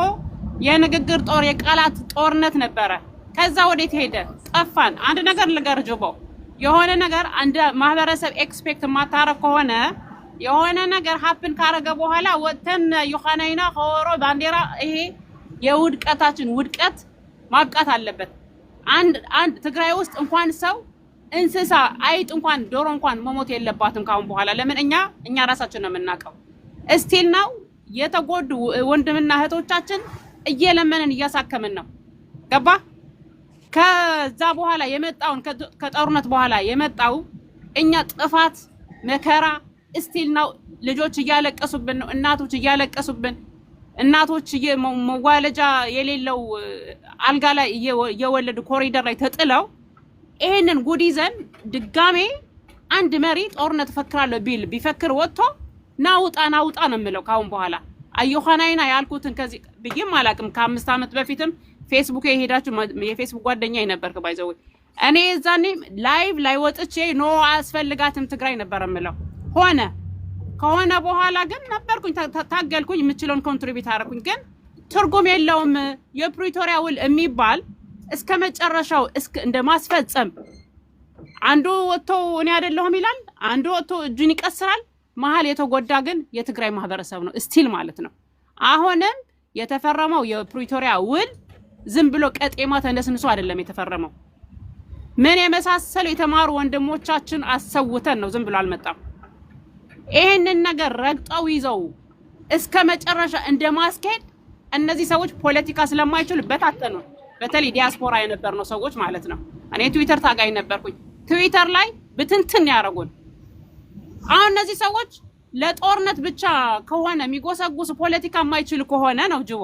S3: የንግግር ጦር የቃላት ጦርነት ነበረ። ከዛ ወዴት ሄደ? ጠፋን። አንድ ነገር ልገር ጅቦ፣ የሆነ ነገር አንድ ማህበረሰብ ኤክስፔክት ማታረግ ከሆነ የሆነ ነገር ሀፕን ካረገ በኋላ ወተን ዮሐናይና ሆሮ ባንዲራ፣ ይሄ የውድቀታችን ውድቀት ማብቃት አለበት። አንድ ትግራይ ውስጥ እንኳን ሰው እንስሳ አይጥ እንኳን ዶሮ እንኳን መሞት የለባትም ካሁን በኋላ። ለምን እኛ ራሳችን ነው የምናውቀው። እስቲል ነው የተጎዱ ወንድምና እህቶቻችን እየለመንን እያሳከምን ነው። ገባ? ከዛ በኋላ የመጣውን ከጦርነት በኋላ የመጣው እኛ ጥፋት መከራ እስቲል ነው። ልጆች እያለቀሱብን ነው፣ እናቶች እያለቀሱብን፣ እናቶች መዋለጃ የሌለው አልጋ ላይ እየወለዱ ኮሪደር ላይ ተጥለው፣ ይሄንን ጉድ ይዘን ድጋሜ አንድ መሪ ጦርነት ፈክራለሁ ቢፈክር ወጥቶ ናውጣ ነው የምለው ካሁን በኋላ። አዮሐናይና ያልኩትን ከዚህ ብዬም አላቅም። ከ5 አመት በፊትም ፌስቡክ የሄዳችሁ የፌስቡክ ጓደኛ ይነበርክ ባይዘው እኔ እዛኔ ላይቭ ላይ ወጥቼ ኖ አያስፈልጋትም ትግራይ ነበር የምለው። ከሆነ በኋላ ግን ነበርኩኝ፣ ታገልኩኝ፣ የምችለውን ኮንትሪቢዩት አደረኩኝ። ግን ትርጉም የለውም። የፕሪቶሪያ ውል የሚባል እስከ መጨረሻው እንደ ማስፈጸም አንዱ ወጥቶ እኔ አይደለሁም ይላል፣ አንዱ ወጥቶ እጁን ይቀስራል። መሀል የተጎዳ ግን የትግራይ ማህበረሰብ ነው ስቲል ማለት ነው። አሁንም የተፈረመው የፕሪቶሪያ ውል ዝም ብሎ ቀጤማ ተነስንሶ አይደለም የተፈረመው። ምን የመሳሰሉ የተማሩ ወንድሞቻችን አሰውተን ነው፣ ዝም ብሎ አልመጣም። ይሄንን ነገር ረግጠው ይዘው እስከ መጨረሻ እንደማስኬድ እነዚህ ሰዎች ፖለቲካ ስለማይችሉ በታተኑ። በተለይ ዲያስፖራ የነበርነው ሰዎች ማለት ነው። እኔ ትዊተር ታጋይ ነበርኩኝ። ትዊተር ላይ ብትንትን ያረጉን። አሁን እነዚህ ሰዎች ለጦርነት ብቻ ከሆነ የሚጎሰጉስ ፖለቲካ የማይችሉ ከሆነ ነው ጅቦ።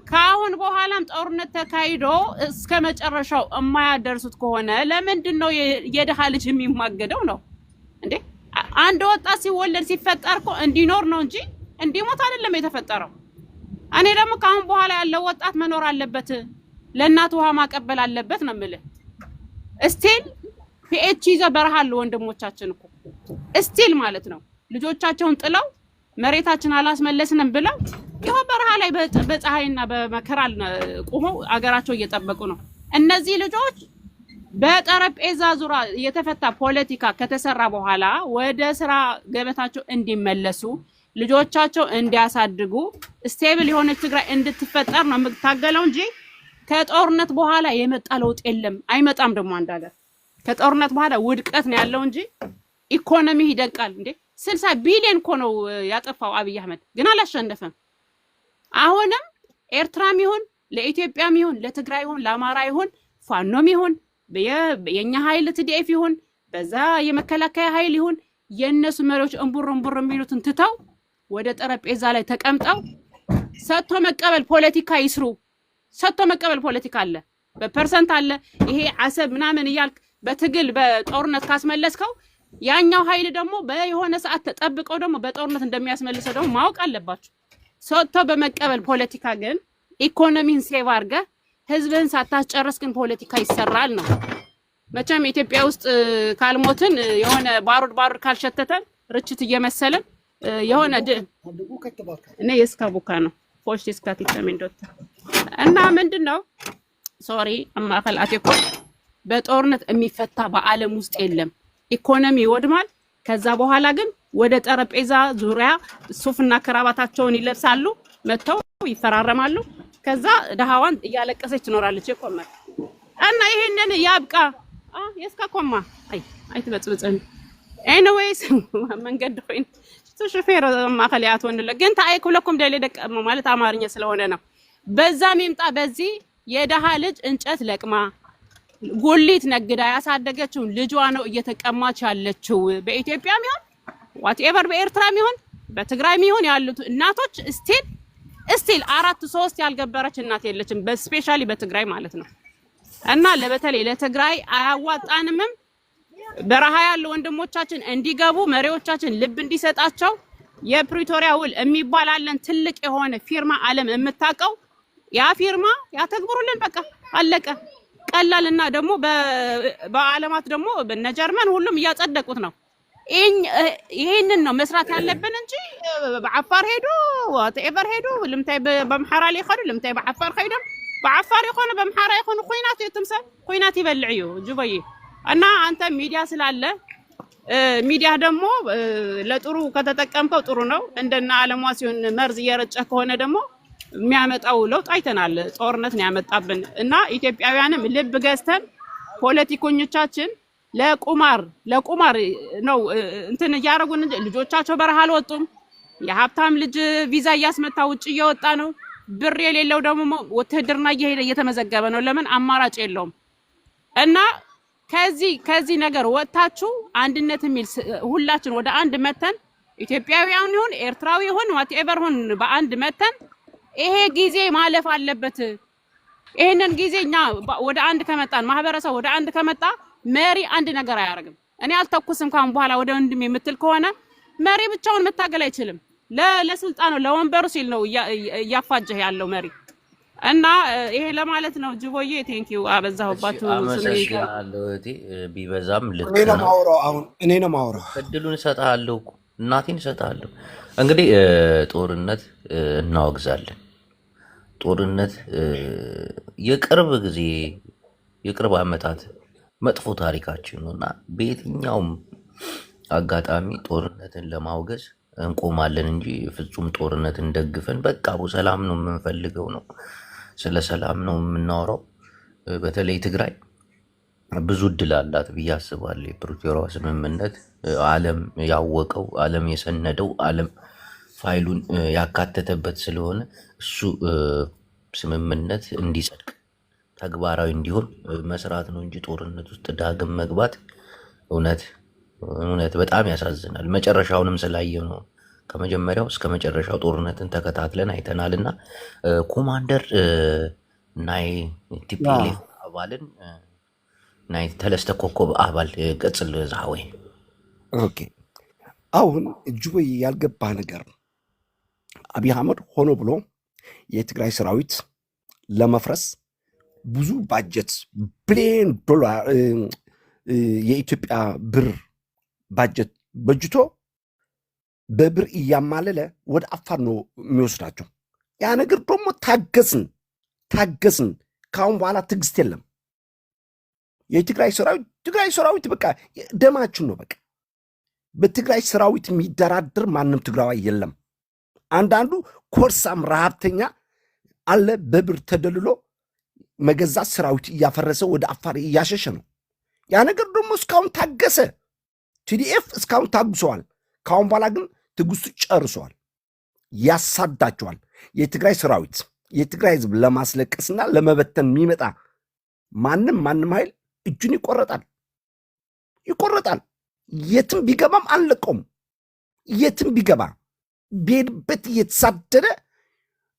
S3: ካሁን በኋላም ጦርነት ተካሂዶ እስከ መጨረሻው የማያደርሱት ከሆነ ለምንድን ነው የደሃ ልጅ የሚማገደው ነው እንዴ? አንድ ወጣት ሲወለድ ሲፈጠር እኮ እንዲኖር ነው እንጂ እንዲሞት አይደለም የተፈጠረው። እኔ ደግሞ ካሁን በኋላ ያለው ወጣት መኖር አለበት፣ ለእናቱ ውሃ ማቀበል አለበት ነው የምልህ። ስቲል ፒኤች ይዘው በረሃሉ ወንድሞቻችን እኮ ስቲል ማለት ነው ልጆቻቸውን ጥለው መሬታችን አላስመለስንም ብለው ይሄ በረሃ ላይ በፀሐይና በመከራ ቆመው አገራቸው እየጠበቁ ነው። እነዚህ ልጆች በጠረጴዛ ዙሪያ የተፈታ ፖለቲካ ከተሰራ በኋላ ወደ ስራ ገበታቸው እንዲመለሱ፣ ልጆቻቸው እንዲያሳድጉ፣ ስቴብል የሆነች ትግራይ እንድትፈጠር ነው የምታገለው እንጂ ከጦርነት በኋላ የመጣ ለውጥ የለም አይመጣም ደግሞ አንድ ሀገር ከጦርነት በኋላ ውድቀት ነው ያለው እንጂ ኢኮኖሚ ይደቃል እንዴ 60 ቢሊዮን እኮ ነው ያጠፋው አብይ አህመድ ግን አላሸነፈም አሁንም ኤርትራም ይሁን ለኢትዮጵያም ይሁን ለትግራይ ይሁን ለአማራ ይሁን ፋኖም ይሁን የኛ ኃይል TDF ይሁን በዛ የመከላከያ ኃይል ይሁን የነሱ መሪዎች እንቡር የሚሉትን ትተው ወደ ጠረጴዛ ላይ ተቀምጠው ሰጥቶ መቀበል ፖለቲካ ይስሩ ሰጥቶ መቀበል ፖለቲካ አለ በፐርሰንት አለ ይሄ አሰብ ምናምን ይያልክ በትግል በጦርነት ካስመለስከው ያኛው ኃይል ደግሞ በየሆነ ሰዓት ተጠብቀው ደግሞ በጦርነት እንደሚያስመልሰው ደግሞ ማወቅ አለባችሁ ሰጥቶ በመቀበል ፖለቲካ ግን ኢኮኖሚን ሴቭ አድርገህ ህዝብን ሳታስጨርስ ግን ፖለቲካ ይሰራል ነው መቼም ኢትዮጵያ ውስጥ ካልሞትን የሆነ ባሩድ ካልሸተተን ርችት እየመሰለን የሆነ እኔ የስካቡካ ነው ፎሽ ስካቲክ ተመንዶት እና ምንድነው ሶሪ አማከል አቴኮ በጦርነት የሚፈታ በአለም ውስጥ የለም ኢኮኖሚ ይወድማል ከዛ በኋላ ግን ወደ ጠረጴዛ ዙሪያ ሱፍና ክራባታቸውን ይለብሳሉ መተው ይፈራረማሉ ከዛ ደሃዋን እያለቀሰች ትኖራለች የቆመር እና ይሄንን ያብቃ የስካኮማ አይ ትበጽብጽን ኤኒዌይስ መንገድ ሆይን ተሽፈረ ማከሊያት ወንለ ግን ታይኩ ለኩም ደለ ደቀ ማለት አማርኛ ስለሆነ ነው በዛ ሚምጣ በዚህ የደሃ ልጅ እንጨት ለቅማ ጉሊት ነግዳ ያሳደገችው ልጇ ነው እየተቀማች ያለችው በኢትዮጵያም ይሁን ዋትኤቨር በኤርትራም ይሁን በትግራይም ይሁን ያሉት እናቶች ስቲል 4-3 ያልገበረች እናት የለችም በስፔሻሊ በትግራይ ማለት ነው እና ለበተለይ ለትግራይ አያዋጣንም በረሃ ያሉ ወንድሞቻችን እንዲገቡ መሪዎቻችን ልብ እንዲሰጣቸው የፕሪቶሪያ ውል የሚባላለን ትልቅ የሆነ ፊርማ ዓለም የምታቀው ያ ፊርማ ያተግብሩልን በቃ አለቀ ቀላልና ደግሞ በዓለማት ደግሞ በነጀርመን ሁሉም ያጸደቁት ነው ይሄንን ነው መስራት ያለብን እንጂ በአፋር ሄዶ ወቴቨር ሄዶ ለምታይ በመሐራ ላይ ኸዱ ለምታይ በአፋር ሄዶ በአፋር ይሆነ በመሐራ ይሆነ ኮይናት የተምሰል ኮይናት ይበልዕዩ ጁበይ እና አንተ ሚዲያ ስላለ ሚዲያ ደግሞ ለጥሩ ከተጠቀምከው ጥሩ ነው እንደና ዓለሟ ሲሆን መርዝ እየረጨ ከሆነ ደግሞ የሚያመጣው ለውጥ አይተናል ጦርነት ነው ያመጣብን እና ኢትዮጵያውያንም ልብ ገዝተን ፖለቲከኞቻችን ለቁማር ነው እንትን ያረጉን ልጆቻቸው በረሃ አልወጡም የሀብታም ልጅ ቪዛ ያስመታ ውጭ እየወጣ ነው ብር የሌለው ደግሞ ወተድርና እየተመዘገበ ነው ለምን አማራጭ የለውም እና ከዚህ ነገር ወጣችሁ አንድነት የሚል ሁላችን ወደ አንድ መተን ኢትዮጵያውያን ይሁን ኤርትራዊ ይሁን ዋትኤቨር ሁን በአንድ መተን ይሄ ጊዜ ማለፍ አለበት ይሄንን ጊዜኛ ወደ አንድ ከመጣን ማህበረሰብ ወደ አንድ ከመጣ መሪ አንድ ነገር አያረግም እኔ አልተኩስም ካሁን በኋላ ወደ ወንድም የምትል ከሆነ መሪ ብቻውን መታገል አይችልም ለስልጣኑ ለወንበሩ ሲል ነው ያፋጀህ ያለው መሪ እና ይሄ ለማለት ነው ጅቦዬ ቴንኪው አበዛሁባችሁ
S1: አመሰግናለሁ እቴ ቢበዛም ልክ
S2: እኔ ነው ማውራው
S1: እድሉን እሰጥሃለሁ እናቴን እሰጥሃለሁ እንግዲህ ጦርነት እናወግዛለን ጦርነት የቅርብ ዓመታት መጥፎ ታሪካችን ነውና በየትኛውም አጋጣሚ ጦርነትን ለማውገዝ እንቆማለን እንጂ ፍጹም ጦርነትን ደግፈን በቃ ሰላም ነው የምንፈልገው ነው ስለ ሰላም ነው የምናወራው በተለይ ትግራይ ብዙ እድል አላት ብዬ አስባለሁ የፕሪቶሪያው ስምምነት ዓለም ያወቀው ዓለም የሰነደው ዓለም ፋይሉን ያካተተበት ስለሆነ እሱ ስምምነት እንዲጸድቅ ተግባራዊ እንዲሆን መስራት ነው እንጂ ጦርነት ውስጥ ዳግም መግባት እውነት በጣም ያሳዝናል መጨረሻውንም ስላየው ነው ከመጀመሪያው እስከ መጨረሻው ጦርነትን ተከታትለን አይተናልና ኮማንደር ናይ ቲፒኤልኤፍ አባልን ናይ ተለስተ ኮከብ አባል ገጽል ዛዌ
S2: ኦኬ አሁን ጁበይ ያልገባ ነገር አብይ አህመድ ሆኖ ብሎ የትግራይ ሰራዊት ለመፍረስ ብዙ ባጀት ቢሊዮን ዶላር የኢትዮጵያ ብር ባጀት በጅቶ በብር እያማለለ ወደ አፋር ነው የሚወስዳቸው ያ ነገር ደግሞ ታገስን ካሁን በኋላ ትግስት የለም የትግራይ ሰራዊት በቃ ደማችን ነው በቃ በትግራይ ሰራዊት የሚደራደር ማንም ትግራዋይ የለም አንዳንዱ ኮርሳም ረሃብተኛ አለ በብር ተደልሎ መገዛት ሰራዊት እያፈረሰ ወደ አፋር እያሸሸ ነው። ያ ነገር ደግሞ እስካሁን ታገሰ። ቲዲኤፍ እስካሁን ታግሰዋል። ካሁን በኋላ ግን ትግስቱ ጨርሰዋል። ያሳዳቸዋል። የትግራይ ሰራዊት የትግራይ ህዝብ ለማስለቀስና ለመበተን የሚመጣ ማንም ኃይል እጁን ይቆረጣል። የትም ቢገባም አንለቀውም። የትም ቢገባ ቤድበት እየተሳደደ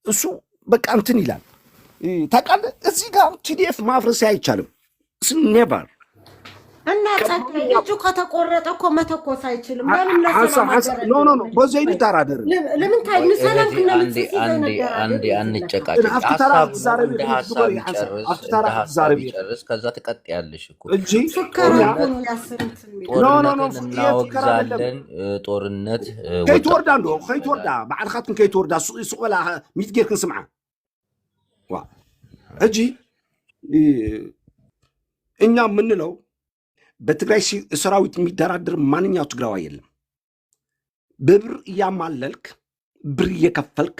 S2: እሱ በቃ እንትን ይላል። ታውቃለህ፣ እዚህ ጋር ቲዲኤፍ ማፍረስ አይቻልም። ኔቨር
S4: እና ጸጋዬ እጁ ከተቆረጠ እኮ መተኮስ አይችልም። ለምን ለሰላም
S2: ኖ በዚህ አይነት አራደር
S4: ለምን ታይም ሰላም
S1: አንዴ አንጨቃጨቅ። ሀሳብ ይጨርስ፣ ከዛ ትቀጥያለሽ እኮ እንጂ እናወግዛለን። ጦርነት
S2: ከይትወርዳ ባዕልካትኩም ከይትወርዳ ሱቅበላ ሚት ጌር ክንስምዓ እጂ እኛ የምንለው በትግራይ ሰራዊት የሚደራደር ማንኛው ትግራዋይ የለም። በብር እያማለልክ ብር እየከፈልክ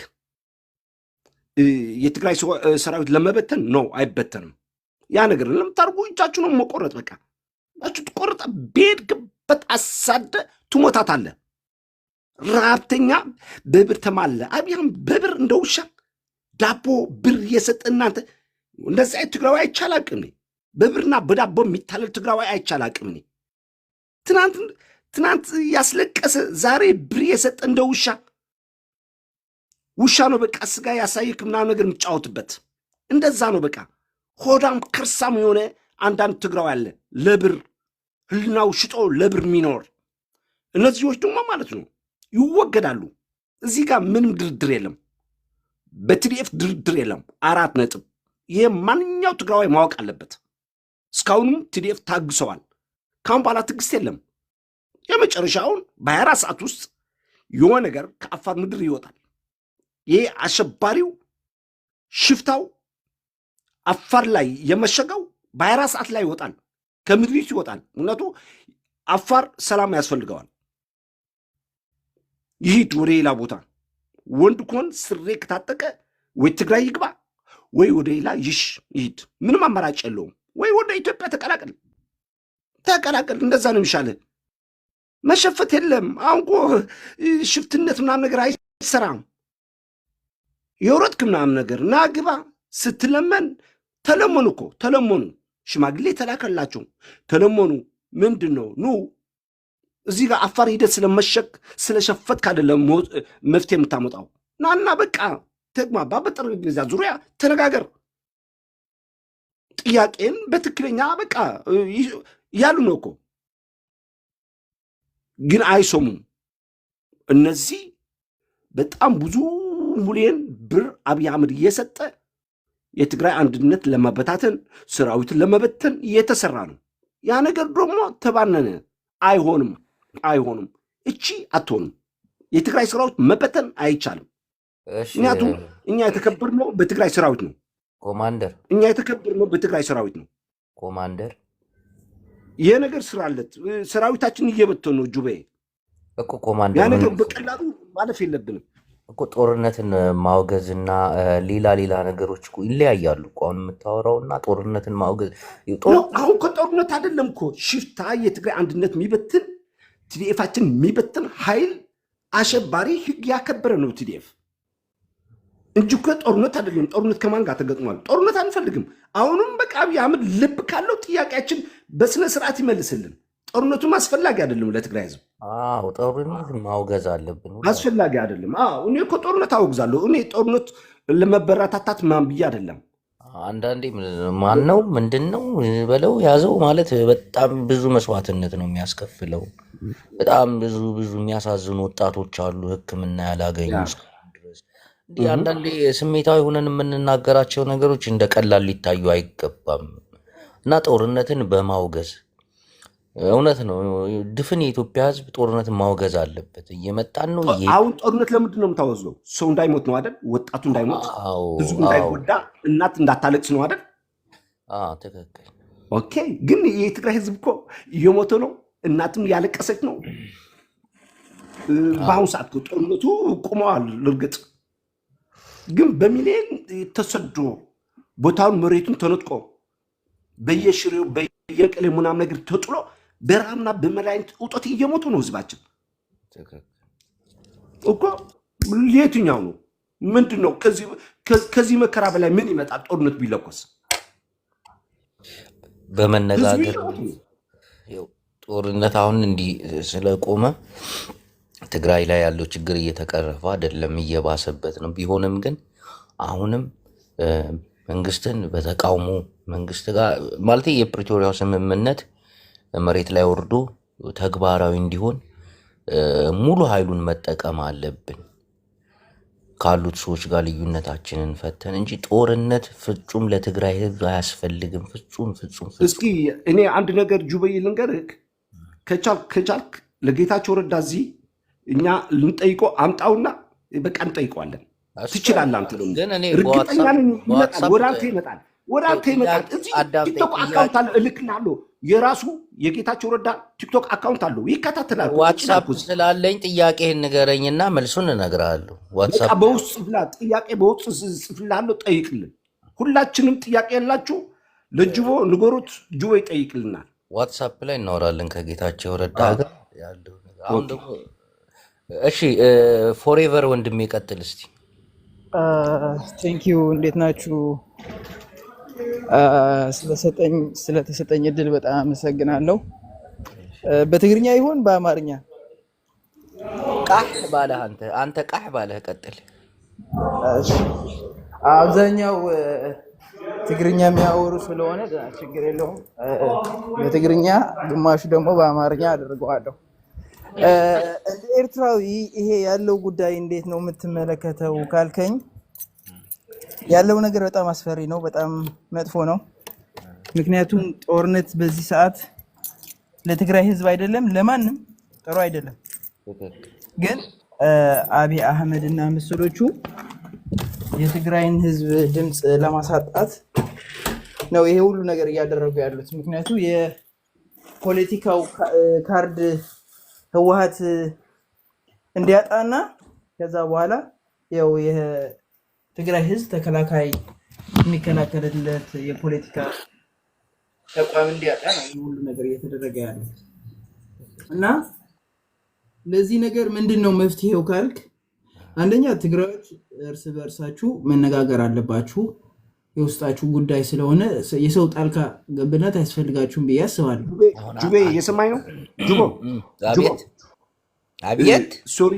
S2: የትግራይ ሰራዊት ለመበተን ነው አይበተንም። ያ ነገር ለምታርጉ እጃችሁ ነው መቆረጥ። በቃ እጃችሁ ትቆረጣ። በሄድክበት አሳደ ትሞታታለህ። ረሃብተኛ በብር ተማለ። አብያም በብር እንደ ውሻ ዳቦ ብር እየሰጠ እናንተ እንደዚህ አይነት ትግራዋይ አይቻላቅም። በብርና በዳቦ የሚታለል ትግራዋይ አይቻላቅም። ትናንት ያስለቀሰ ዛሬ ብር የሰጠ እንደ ውሻ ነው። በቃ ስጋ ያሳየክ ምናምን ነገር የምትጫወትበት እንደዛ ነው። በቃ ሆዳም ከርሳም የሆነ አንዳንድ ትግራዋይ አለ፣ ለብር ህልናው ሽጦ ለብር የሚኖር። እነዚህዎች ደግሞ ማለት ነው ይወገዳሉ። እዚህ ጋር ምንም ድርድር የለም። በቲዲኤፍ ድርድር የለም። 4 ነጥብ። ይሄ ማንኛው ትግራዋይ ማወቅ አለበት። እስካሁንም ቲዲኤፍ ታግሰዋል። ካሁን በኋላ ትግስት የለም። የመጨረሻውን በ24 ሰዓት ውስጥ የሆነ ነገር ከአፋር ምድር ይወጣል። ይሄ አሸባሪው ሽፍታው አፋር ላይ የመሸገው በ24 ሰዓት ላይ ይወጣል፣ ከምድሪቱ ይወጣል። እውነቱ አፋር ሰላም ያስፈልገዋል። ይሂድ ወደ ሌላ ቦታ። ወንድ ከሆን ስሬ ከታጠቀ ወይ ትግራይ ይግባ ወይ ወደ ሌላ ይሂድ። ምንም አማራጭ የለውም። ወይ ወደ ኢትዮጵያ ተቀላቀል። እንደዛ ነው የሚሻለ። መሸፈት የለም። አሁን እኮ ሽፍትነት ምናምን ነገር አይሰራም። የወረድክ ምናምን ነገር ና ግባ ስትለመን ተለመኑ። ሽማግሌ ተላከላቸው ተለመኑ። ምንድን ነው ኑ እዚህ ጋር አፋር ሂደት ስለሸፈትክ አይደለም መፍትሄ የምታመጣው። ናና በቃ ተግባባ። በጠረጴዛ ዙሪያ ተነጋገር። ጥያቄን በትክክለኛ በቃ ያሉ ነው እኮ ግን አይሰሙም። እነዚህ በጣም ብዙ ሚሊዮን ብር አብይ አህመድ እየሰጠ የትግራይ አንድነት ለመበታተን ሰራዊትን ለመበተን እየተሰራ ነው። ያ ነገር ደግሞ ተባነነ። አይሆንም። እቺ አትሆንም። የትግራይ ሰራዊት መበተን አይቻልም። ምክንያቱም እኛ የተከበርነው በትግራይ ሰራዊት ነው።
S1: ኮማንደር
S2: እኛ የተከበርነው በትግራይ ሰራዊት ነው።
S1: ኮማንደር
S2: ይሄ ነገር ስራለት ሰራዊታችን እየበተኑ ነው። ጁቤ
S1: እኮ ኮማንደር
S2: ያ ነገር በቀላሉ ማለፍ የለብንም
S1: እኮ። ጦርነትን ማውገዝና ሌላ ነገሮች እኮ ይለያያሉ እኮ። አሁን የምታወራውና ጦርነትን ማውገዝ
S2: አሁን ከጦርነት አይደለም እኮ። ሽፍታ የትግራይ አንድነት የሚበትን ቲዲኤፋችን የሚበትን ኃይል አሸባሪ ህግ ያከበረ ነው ቲዲኤፍ እንጂ እኮ ጦርነት አይደለም። ጦርነት ከማን ጋር ተገጥሟል? ጦርነት አንፈልግም። አሁንም በቃ አብይ አህመድ ልብ ካለው ጥያቄያችን በስነ ስርዓት ይመልስልን። ጦርነቱም አስፈላጊ አይደለም ለትግራይ ህዝብ።
S1: ጦርነት ማውገዝ አለብን።
S2: አስፈላጊ አይደለም። እኔ እኮ ጦርነት አወግዛለሁ። እኔ ጦርነት ለመበረታታት ማን ብዬ አይደለም።
S1: አንዳንዴ ማን ነው ምንድን ነው በለው ያዘው ማለት በጣም ብዙ መስዋዕትነት ነው የሚያስከፍለው። በጣም ብዙ የሚያሳዝኑ ወጣቶች አሉ ሕክምና ያላገኙ ድረስ። እንዲህ አንዳንዴ ስሜታዊ ሆነን የምንናገራቸው ነገሮች እንደ ቀላል ሊታዩ አይገባም እና ጦርነትን በማውገዝ እውነት ነው ድፍን የኢትዮጵያ ህዝብ ጦርነትን ማውገዝ አለበት። እየመጣን ነው።
S2: አሁን ጦርነት ለምንድን ነው የምታወግዘው? ሰው እንዳይሞት ነው አይደል? ወጣቱ እንዳይሞት፣ ህዝቡ እንዳይጎዳ፣ እናት እንዳታለቅስ ነው አይደል?
S1: ትክክል።
S2: ኦኬ። ግን የትግራይ ህዝብ እኮ እየሞተ ነው፣ እናትም ያለቀሰች ነው። በአሁኑ ሰዓት ጦርነቱ ቆመዋል። እርግጥ ግን በሚሊዮን ተሰዶ ቦታውን መሬቱን ተነጥቆ በየሽሬው በየቀሌ ምናምን ነገር ተጥሎ በረሃብና በመድኃኒት እጦት እየሞቱ ነው ህዝባችን እኮ። የትኛው ነው ምንድን ነው? ከዚህ መከራ በላይ ምን ይመጣል? ጦርነት ቢለኮስ
S1: በመነጋገር ጦርነት አሁን እንዲህ ስለቆመ ትግራይ ላይ ያለው ችግር እየተቀረፈ አይደለም፣ እየባሰበት ነው። ቢሆንም ግን አሁንም መንግስትን በተቃውሞ መንግስት ጋር ማለት የፕሪቶሪያው ስምምነት መሬት ላይ ወርዶ ተግባራዊ እንዲሆን ሙሉ ኃይሉን መጠቀም አለብን። ካሉት ሰዎች ጋር ልዩነታችንን ፈተን እንጂ ጦርነት ፍጹም ለትግራይ ህዝብ አያስፈልግም። ፍጹም።
S2: እስኪ እኔ አንድ ነገር ጁበይ ልንገርህ፣ ከቻልክ ለጌታቸው ረዳ እዚህ እኛ ልንጠይቀው አምጣውና በቃ እንጠይቀዋለን። ትችላለህ አንተ ደግሞ እርግጠኛ ነኝ ይመጣል፣ ወደ አንተ ይመጣል። እዚህ ቲክቶክ አካውንት አለ እልክልሃለሁ። የራሱ የጌታቸው ረዳ ቲክቶክ አካውንት አለው፣ ይከታተላል።
S1: ዋትሳፕ ስላለኝ ጥያቄህን ንገረኝና መልሱን እነግርሃለሁ። ዋትሳፕ
S2: በውስጥ ጽፍላ ጥያቄ በውስጥ ጽፍልሃለሁ፣ ጠይቅልን። ሁላችንም ጥያቄ ያላችሁ ለጅቦ ንገሩት፣ ጅቦ ይጠይቅልናል።
S1: ዋትሳፕ ላይ እናወራለን ከጌታቸው ረዳ ጋር ያለው ነገር። አሁን ደግሞ እሺ ፎሬቨር ወንድሜ ቀጥል እስቲ።
S6: ቴንኪዩ እንዴት ናችሁ? ስለተሰጠኝ እድል በጣም አመሰግናለሁ። በትግርኛ ይሆን በአማርኛ?
S1: ቃህ ባለህ አንተ ቃህ ባለህ ቀጥል።
S6: አብዛኛው ትግርኛ የሚያወሩ ስለሆነ ችግር የለውም። በትግርኛ ግማሹ ደግሞ በአማርኛ አድርገዋለሁ። እንደ ኤርትራዊ ይሄ ያለው ጉዳይ እንዴት ነው የምትመለከተው ካልከኝ፣ ያለው ነገር በጣም አስፈሪ ነው፣ በጣም መጥፎ ነው። ምክንያቱም ጦርነት በዚህ ሰዓት ለትግራይ ህዝብ አይደለም ለማንም ጥሩ አይደለም። ግን አብይ አህመድ እና ምስሎቹ የትግራይን ህዝብ ድምፅ ለማሳጣት ነው ይሄ ሁሉ ነገር እያደረጉ ያሉት። ምክንያቱም የፖለቲካው ካርድ ህወሓት እንዲያጣና ከዛ በኋላ ያው የትግራይ ህዝብ ተከላካይ የሚከላከልለት የፖለቲካ ተቋም እንዲያጣ ነው ሁሉ ነገር እየተደረገ ያለው። እና ለዚህ ነገር ምንድነው መፍትሄው ካልክ፣ አንደኛ ትግራዮች እርስ በእርሳችሁ መነጋገር አለባችሁ። የውስጣችሁ ጉዳይ ስለሆነ የሰው ጣልቃ ገብነት አያስፈልጋችሁም ብዬ አስባለሁ።
S2: ጁቤ እየሰማኝ ነው?
S1: አቤት
S2: ሶሪ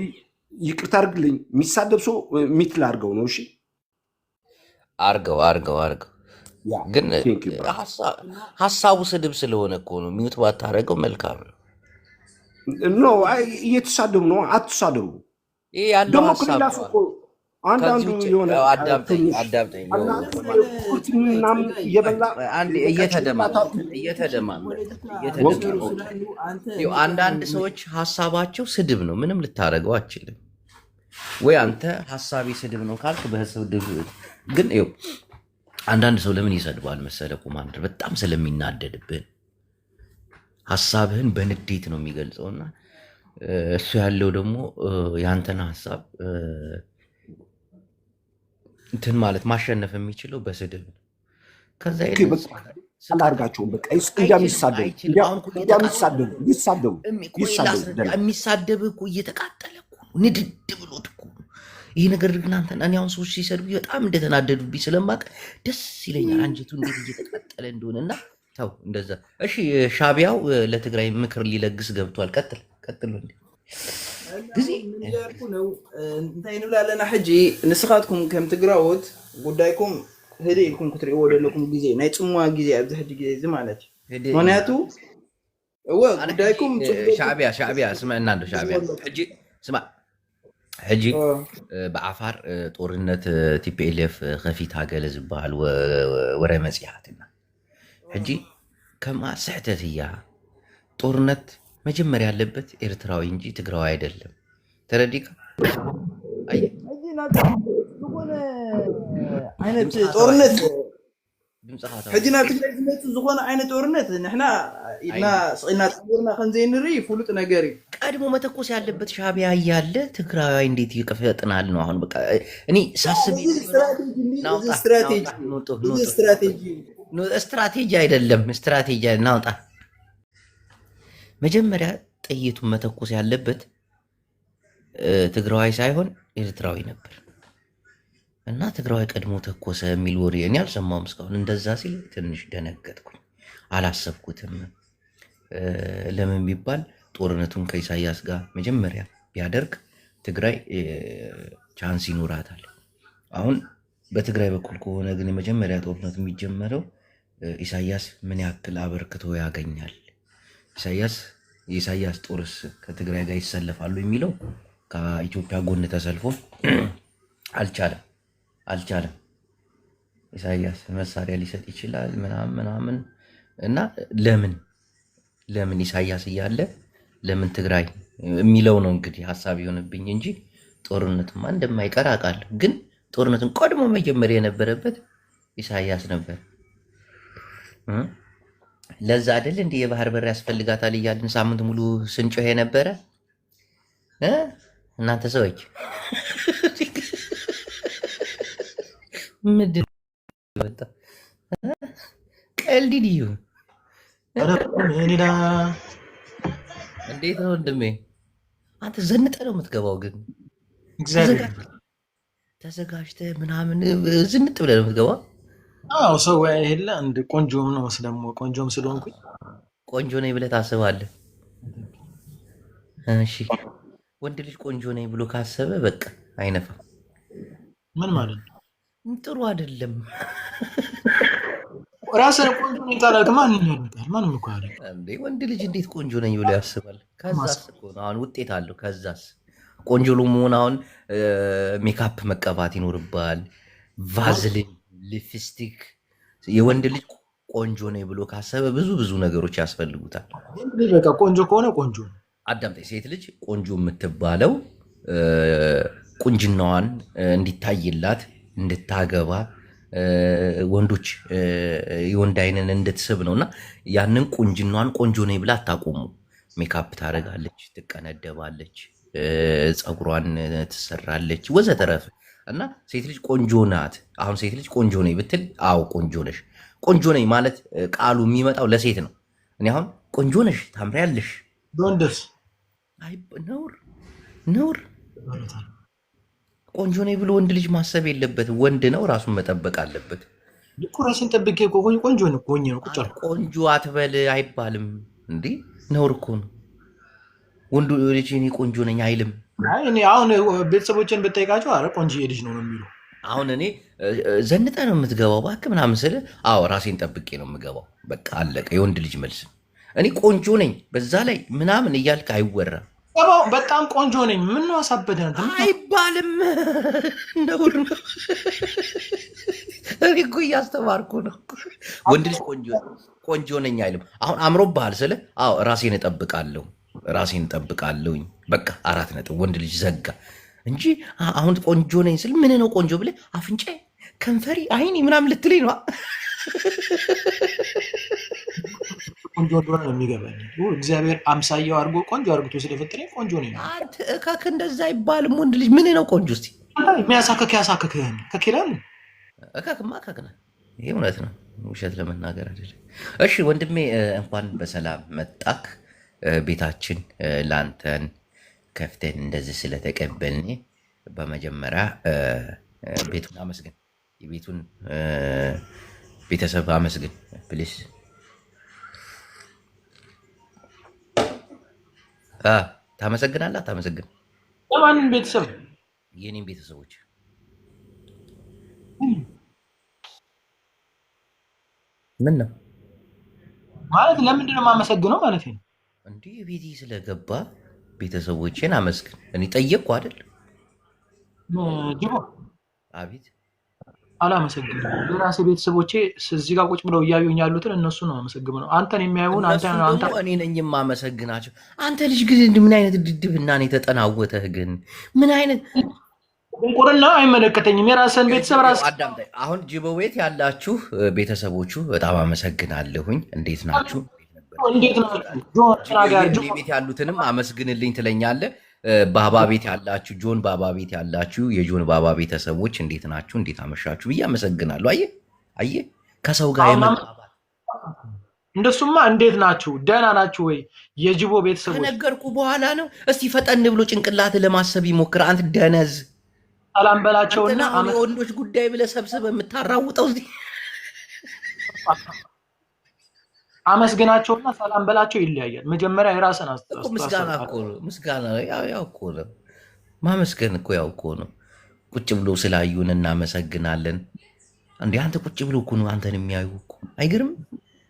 S2: ይቅርታ አድርግልኝ። የሚሳደብ ሰው ሚትል አድርገው ነው። እሺ
S1: አርገው ግን ሀሳቡ ስድብ ስለሆነ እኮ ነው። ሚውት ባታረገው መልካም ነው።
S2: ኖ እየተሳደቡ ነው። አትሳደቡ።
S1: ይሄ ያለው
S2: ደግሞ
S1: ሀሳብ
S2: ከሌላ ሰው እኮ አንዳንዱ የሆነ
S1: አዳምጠኝ
S2: እየበላ
S1: አንዳንድ ሰዎች ሀሳባቸው ስድብ ነው። ምንም ልታደርገው አችልም። ወይ አንተ ሀሳቢ ስድብ ነው ካልክ በስድብ ግን ይኸው አንዳንድ ሰው ለምን ይሰድባል መሰለህ? ኮማንደር በጣም ስለሚናደድብህ ሀሳብህን በንዴት ነው የሚገልጸውና እሱ ያለው ደግሞ የአንተን ሀሳብ እንትን ማለት ማሸነፍ የሚችለው በስድብ ነው። ከዛ
S2: አላርጋቸውም በቃ
S1: የሚሳደብ እኮ እየተቃጠለ እኮ ንድድ ብሎት እኮ ይሄ ነገር ግን አንተ እኔ አሁን ሰዎች ሲሰድቡ በጣም እንደተናደዱብኝ ስለማቅ ደስ ይለኛል። አንጀቱ እንዴት እየተቃጠለ እንደሆነና ተው እንደዛ። እሺ ሻቢያው ለትግራይ ምክር ሊለግስ ገብቷል። ቀጥል እንዴ ግዜ
S6: ያልኩ ነው። እንታይ ንብላለና ሕጂ ንስኻትኩም ከም ትግራዎት ጉዳይኩም ህደ ኢልኩም ክትሪእዎ ዘለኩም ግዜ ናይ ፅሙዋ ግዜ ኣብዚ ሕጂ ግዜ እዚ ማለት እዩ። ምክንያቱ ጉዳይኩም
S1: ሻዕቢያ ስምዕና እንዶ ሻዕቢያ ሕጂ ስማዕ ሕጂ ብዓፋር ጦርነት ቲፒኤልኤፍ ከፊት ሃገለ ዝበሃል ወረ መፅያትና ሕጂ ከማ ስሕተት እያ ጦርነት መጀመሪያ ያለበት ኤርትራዊ እንጂ ትግራዊ አይደለም። ተረዲካ
S6: አይነት ጦርነት حجنا بتلاقي زمت زخون عين تورنت نحنا إنا صينا تقولنا خنزينري فلوت نجاري
S1: ቀድሞ መተኮስ ያለበት ሻዕቢያ እያለ ትግራይ እንዴት ይቀፈጥናል ነው አሁን በቃ እኔ ሳስብ ስትራቴጂ አይደለም ስትራቴጂ ናውጣ መጀመሪያ ጥይቱን መተኮስ ያለበት ትግራዋይ ሳይሆን ኤርትራዊ ነበር እና ትግራዋይ ቀድሞ ተኮሰ የሚል ወሬ እኔ አልሰማሁም እስካሁን እንደዛ ሲል ትንሽ ደነገጥኩኝ አላሰብኩትም ለምን ቢባል ጦርነቱን ከኢሳያስ ጋር መጀመሪያ ቢያደርግ ትግራይ ቻንስ ይኖራታል አሁን በትግራይ በኩል ከሆነ ግን የመጀመሪያ ጦርነት የሚጀመረው ኢሳያስ ምን ያክል አበርክቶ ያገኛል የኢሳያስ ጦርስ ከትግራይ ጋር ይሰለፋሉ የሚለው ከኢትዮጵያ ጎን ተሰልፎ አልቻለም ኢሳያስ መሳሪያ ሊሰጥ ይችላል ምናምን እና ለምን ኢሳያስ እያለ ለምን ትግራይ የሚለው ነው እንግዲህ ሐሳብ ይሆንብኝ እንጂ ጦርነትማ እንደማይቀር አውቃለሁ ግን ጦርነቱን ቀድሞ መጀመር የነበረበት ኢሳያስ ነበር ለዛ አይደል እንዴ የባህር በር ያስፈልጋታል እያልን ሳምንት ሙሉ ስንጮህ የነበረ እናንተ ሰዎች ምንድን ወጣ ቀልድ ልዩ እንዴት ነው ወንድሜ አንተ ዘንጠህ ነው የምትገባው ግን ተዘጋጅተህ ምናምን ዝንጥ ብለህ ነው የምትገባው
S5: አዎ ሰው አይሄለ እንደ ቆንጆም ነው ቆንጆም ስለሆንኩኝ
S1: ቆንጆ ነኝ ብለህ ታስባለህ እሺ ወንድ ልጅ ቆንጆ ነኝ ብሎ ካሰበ በቃ አይነፋም
S5: ምን ማለት ነው
S1: ጥሩ አይደለም
S5: ራስን ቆንጆ ነኝ ካላልክ ማን ይነርታል ማንም እኮ አይደል
S1: እንዴ ወንድ ልጅ እንዴት ቆንጆ ነኝ ብሎ ያስባል ከዛስ እኮ ነው አሁን ውጤት አለው ከዛስ ቆንጆ ለመሆን አሁን ሜካፕ መቀባት ይኖርባል ቫዝሊን ሊፕስቲክ የወንድ ልጅ ቆንጆ ነኝ ብሎ ካሰበ ብዙ ነገሮች ያስፈልጉታል
S5: በቃ ቆንጆ ከሆነ ቆንጆ ነው
S1: አዳምጠኝ ሴት ልጅ ቆንጆ የምትባለው ቁንጅናዋን እንዲታይላት እንድታገባ ወንዶች የወንድ አይንን እንድትስብ ነውና ያንን ቁንጅናዋን ቆንጆ ነኝ ብላ አታቆሙ ሜካፕ ታደርጋለች ትቀነደባለች ፀጉሯን ትሰራለች ወዘተረፈ እና ሴት ልጅ ቆንጆ ናት አሁን ሴት ልጅ ቆንጆ ነኝ ብትል አዎ ቆንጆ ነሽ ቆንጆ ነኝ ማለት ቃሉ የሚመጣው ለሴት ነው እኔ አሁን ቆንጆ ነሽ ታምሪያለሽ
S5: ወንድስ
S1: አይ ነውር ቆንጆ ነኝ ብሎ ወንድ ልጅ ማሰብ የለበት ወንድ ነው ራሱን መጠበቅ አለበት
S5: ልኩ ራስን ጠብቄ ቆንጆ ነው ቁጭ
S1: ቆንጆ አትበል አይባልም እንዴ ነውር እኮ ነው ወንዱ ልጅ እኔ ቆንጆ ነኝ አይልም
S5: እኔ አሁን ቤተሰቦችን ብጠይቃቸው አረ ቆንጆ ልጅ ነው የሚሉ
S1: አሁን እኔ ዘንጠ ነው የምትገባው እባክህ ምናምን ስል አዎ ራሴን ጠብቄ ነው የምገባው በቃ አለቀ የወንድ ልጅ መልስ እኔ ቆንጆ ነኝ በዛ ላይ ምናምን እያልክ አይወራም
S5: በጣም ቆንጆ ነኝ ምን ነው አሳበደ
S1: አይባልም ነውር ነው እኔ እኮ እያስተማርኩ ነው ወንድ ልጅ ቆንጆ ነኝ አይልም አሁን አምሮብሃል ስለ አዎ ራሴን እጠብቃለሁኝ በቃ 4 ነጥብ ወንድ ልጅ ዘጋ እንጂ አሁን ቆንጆ ነኝ ስል ምን ነው ቆንጆ ብለህ አፍንጫ ከንፈሪ አይኔ ምናምን ልትለኝ ነው
S5: ቆንጆ እንደሆነ ነው የሚገባኝ እግዚአብሔር አምሳያው አድርጎ ቆንጆ አድርጎ ስለፈጠረኝ ቆንጆ ነኝ
S1: አንተ እካክ እንደዛ አይባልም ወንድ ልጅ ምን ነው ቆንጆ እስቲ
S5: ያሳከክህን ከኪላል
S1: እካክማ እካክ ነህ ይሄ እውነት ነው ውሸት ለመናገር አይደለም እሺ ወንድሜ እንኳን በሰላም መጣክ ቤታችን ላንተን ከፍተን እንደዚህ ስለተቀበልን በመጀመሪያ ቤቱን አመስግን የቤቱን ቤተሰብ አመስግን ፕሊስ ታመሰግናለህ አታመሰግን
S5: ለማንም ቤተሰብ
S1: የኔም ቤተሰቦች ምን ነው
S5: ማለት ለምንድን ነው የማመሰግነው ማለት ነው
S1: እንዲህ ቤቴ ስለገባ ቤተሰቦቼን አመስግን እኔ ጠየቅኩ አይደል
S5: ጅቦ
S1: አቤት
S5: አላመሰግንም የራሴ ቤተሰቦቼ እዚህ ጋር ቁጭ ብለው እያዩኝ ያሉትን እነሱ ነው አመሰግነው አንተን የሚያዩን አንተ
S1: እኔ ነኝ የማመሰግናቸው አንተ ልጅ ግን ምን አይነት ድድብና ነው የተጠናወተህ ግን ምን አይነት
S7: ድንቁርና አይመለከተኝም። የራስን ቤተሰብ ራስ
S1: አዳምጠኝ። አሁን ጅቦ ቤት ያላችሁ ቤተሰቦቹ በጣም አመሰግናለሁኝ። እንዴት ናችሁ?
S7: እንዴት ናችሁ?
S1: ቤት ያሉትንም አመስግንልኝ ትለኛለህ። ባባ ቤት ያላችሁ ጆን ባባ ቤት ያላችሁ የጆን ባባ ቤተሰቦች እንዴት ናችሁ? እንዴት አመሻችሁ ብዬ አመሰግናለሁ። አየህ ከሰው ጋር የመጣባት
S7: እንደሱማ እንዴት ናችሁ? ደህና ናችሁ ወይ? የጅቦ ቤተሰቦች
S1: ከነገርኩ በኋላ ነው። እስቲ ፈጠን ብሎ ጭንቅላት ለማሰብ ይሞክር። አንተ ደነዝ
S7: ሰላም በላቸውና
S1: ወንዶች ጉዳይ ብለህ ሰብስበህ የምታራውጠው እዚህ
S7: አመስግናቸውና ሰላም በላቸው ይለያያል። መጀመሪያ የራስን
S1: ምስጋና እኮ ነው። ምስጋና ያው እኮ ነው። ማመስገን እኮ ያው እኮ ነው። ቁጭ ብሎ ስላዩን እናመሰግናለን። እንዴ አንተ ቁጭ ብሎ እኮ ነው አንተን የሚያዩ እኮ አይገርም?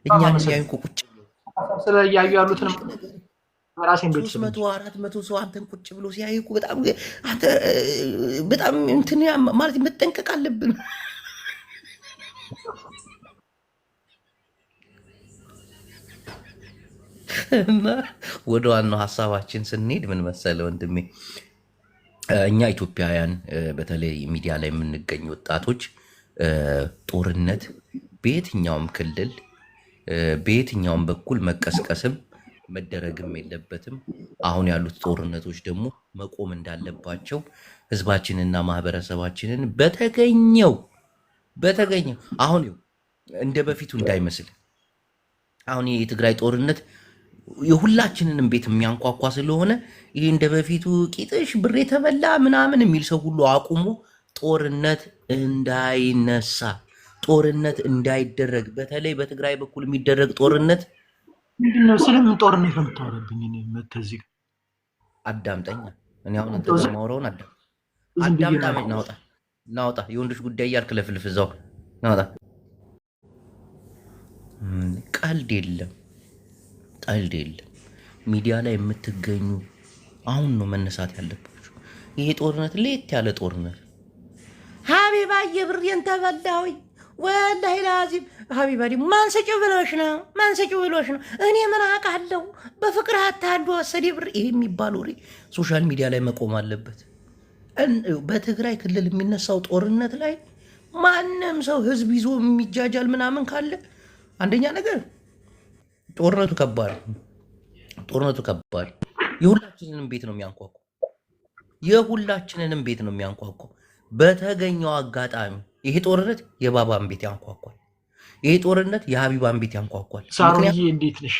S1: እኛን የሚያዩ እኮ ቁጭ ብሎ
S7: ስለያዩ ያሉትን ራሴን ቤት
S1: 300 400 ሰው አንተን ቁጭ ብሎ ሲያዩ እኮ በጣም አንተ በጣም እንትን ማለት መጠንቀቅ አለብን። እና ወደ ዋናው ሀሳባችን ስንሄድ ምን መሰለ ወንድሜ፣ እኛ ኢትዮጵያውያን በተለይ ሚዲያ ላይ የምንገኝ ወጣቶች ጦርነት በየትኛውም ክልል በየትኛውም በኩል መቀስቀስም መደረግም የለበትም። አሁን ያሉት ጦርነቶች ደግሞ መቆም እንዳለባቸው ህዝባችንና ማህበረሰባችንን በተገኘው አሁን እንደ በፊቱ እንዳይመስል አሁን የትግራይ ጦርነት የሁላችንንም ቤት የሚያንኳኳ ስለሆነ ይሄ እንደ በፊቱ ቂጥሽ ብር የተበላ ምናምን የሚል ሰው ሁሉ አቁሞ ጦርነት እንዳይነሳ ጦርነት እንዳይደረግ በተለይ በትግራይ በኩል የሚደረግ ጦርነት
S7: ምንድነው? ስለምን ጦርነት ነው የምታወራብኝ? እኔ መተዚህ
S1: አዳምጠኛ። እኔ አሁን አንተ ማውራውን አዳምጣ። ናውጣ የወንዶች ጉዳይ እያልክ ለፍልፍ እዛው ናውጣ። ቀልድ የለም። ሚዲያ ላይ የምትገኙ አሁን ነው መነሳት ያለባችሁ። ይሄ ጦርነት ለየት ያለ ጦርነት ሀቢባ የብሬን ተበላሁኝ ወላሂ ላዚም ሀቢባ ማን ሰጪው ብሎሽ ነው? እኔ ምን አውቃለሁ? በፍቅር አታንዱ ወሰደ ብር። ይሄ የሚባል ወሬ ሶሻል ሚዲያ ላይ መቆም አለበት። በትግራይ ክልል የሚነሳው ጦርነት ላይ ማንም ሰው ህዝብ ይዞ የሚጃጃል ምናምን ካለ አንደኛ ነገር ጦርነቱ ከባድ የሁላችንንም ቤት ነው የሚያንኳኳው። በተገኘው አጋጣሚ ይሄ ጦርነት የባባን ቤት ያንኳኳል። ይሄ ጦርነት የሀቢባን ቤት ያንኳኳል።
S7: ሳሮዬ እንዴት ነሽ?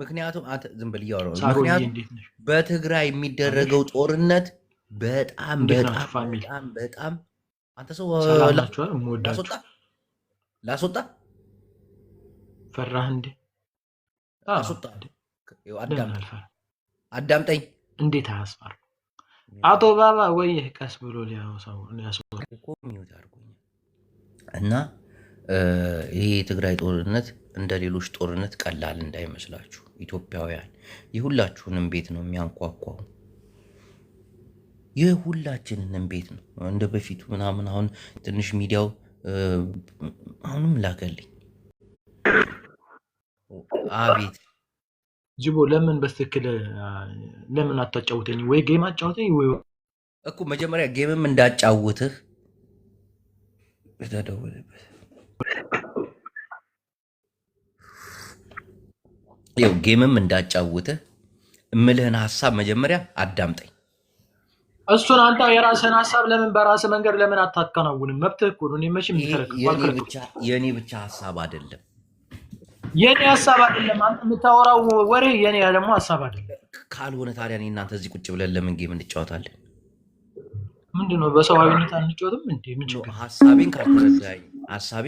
S1: ምክንያቱም አንተ ዝም ብለህ እያወራሁ ነው። ምክንያቱም በትግራይ የሚደረገው ጦርነት በጣም አንተ ሰው ላስወጣ
S7: ፈራህ እንዴ?
S1: አዳምጠኝ።
S7: እንዴት አያስፈራ? አቶ ባባ ወይ ቀስ ብሎ ሊያወሳው
S1: እና ይሄ የትግራይ ጦርነት እንደ ሌሎች ጦርነት ቀላል እንዳይመስላችሁ ኢትዮጵያውያን። የሁላችሁንም ቤት ነው የሚያንኳኳው። የሁላችንንም ቤት ነው እንደ በፊቱ ምናምን። አሁን ትንሽ ሚዲያው አሁንም ላከልኝ። አቤት
S7: ጅቦ ለምን በትክክል ለምን አታጫውተኝ? ወይ ጌም አጫውተኝ ወይ
S1: እኮ መጀመሪያ ጌምም እንዳጫውትህ ተደወለበት። ያው ጌምም እንዳጫውትህ እምልህን ሀሳብ መጀመሪያ አዳምጠኝ።
S7: እሱን አንተ የራስህን ሀሳብ ለምን በራስህ መንገድ ለምን አታከናውንም? መብትህ እኮ ነው። እኔ መቼም
S1: የኔ ብቻ ሀሳብ አይደለም።
S7: የኔ ሀሳብ አይደለም። አንተ የምታወራው ወሬ የኔ ደግሞ ሀሳብ አይደለም።
S1: ካልሆነ ታዲያ እኔ እናንተ እዚህ ቁጭ ብለን ለምን ጌም እንጫወታለን?
S7: ምንድነው በሰዋዊነት አንጫወትም እንዴ? ምን ችግር?
S1: ሀሳቤን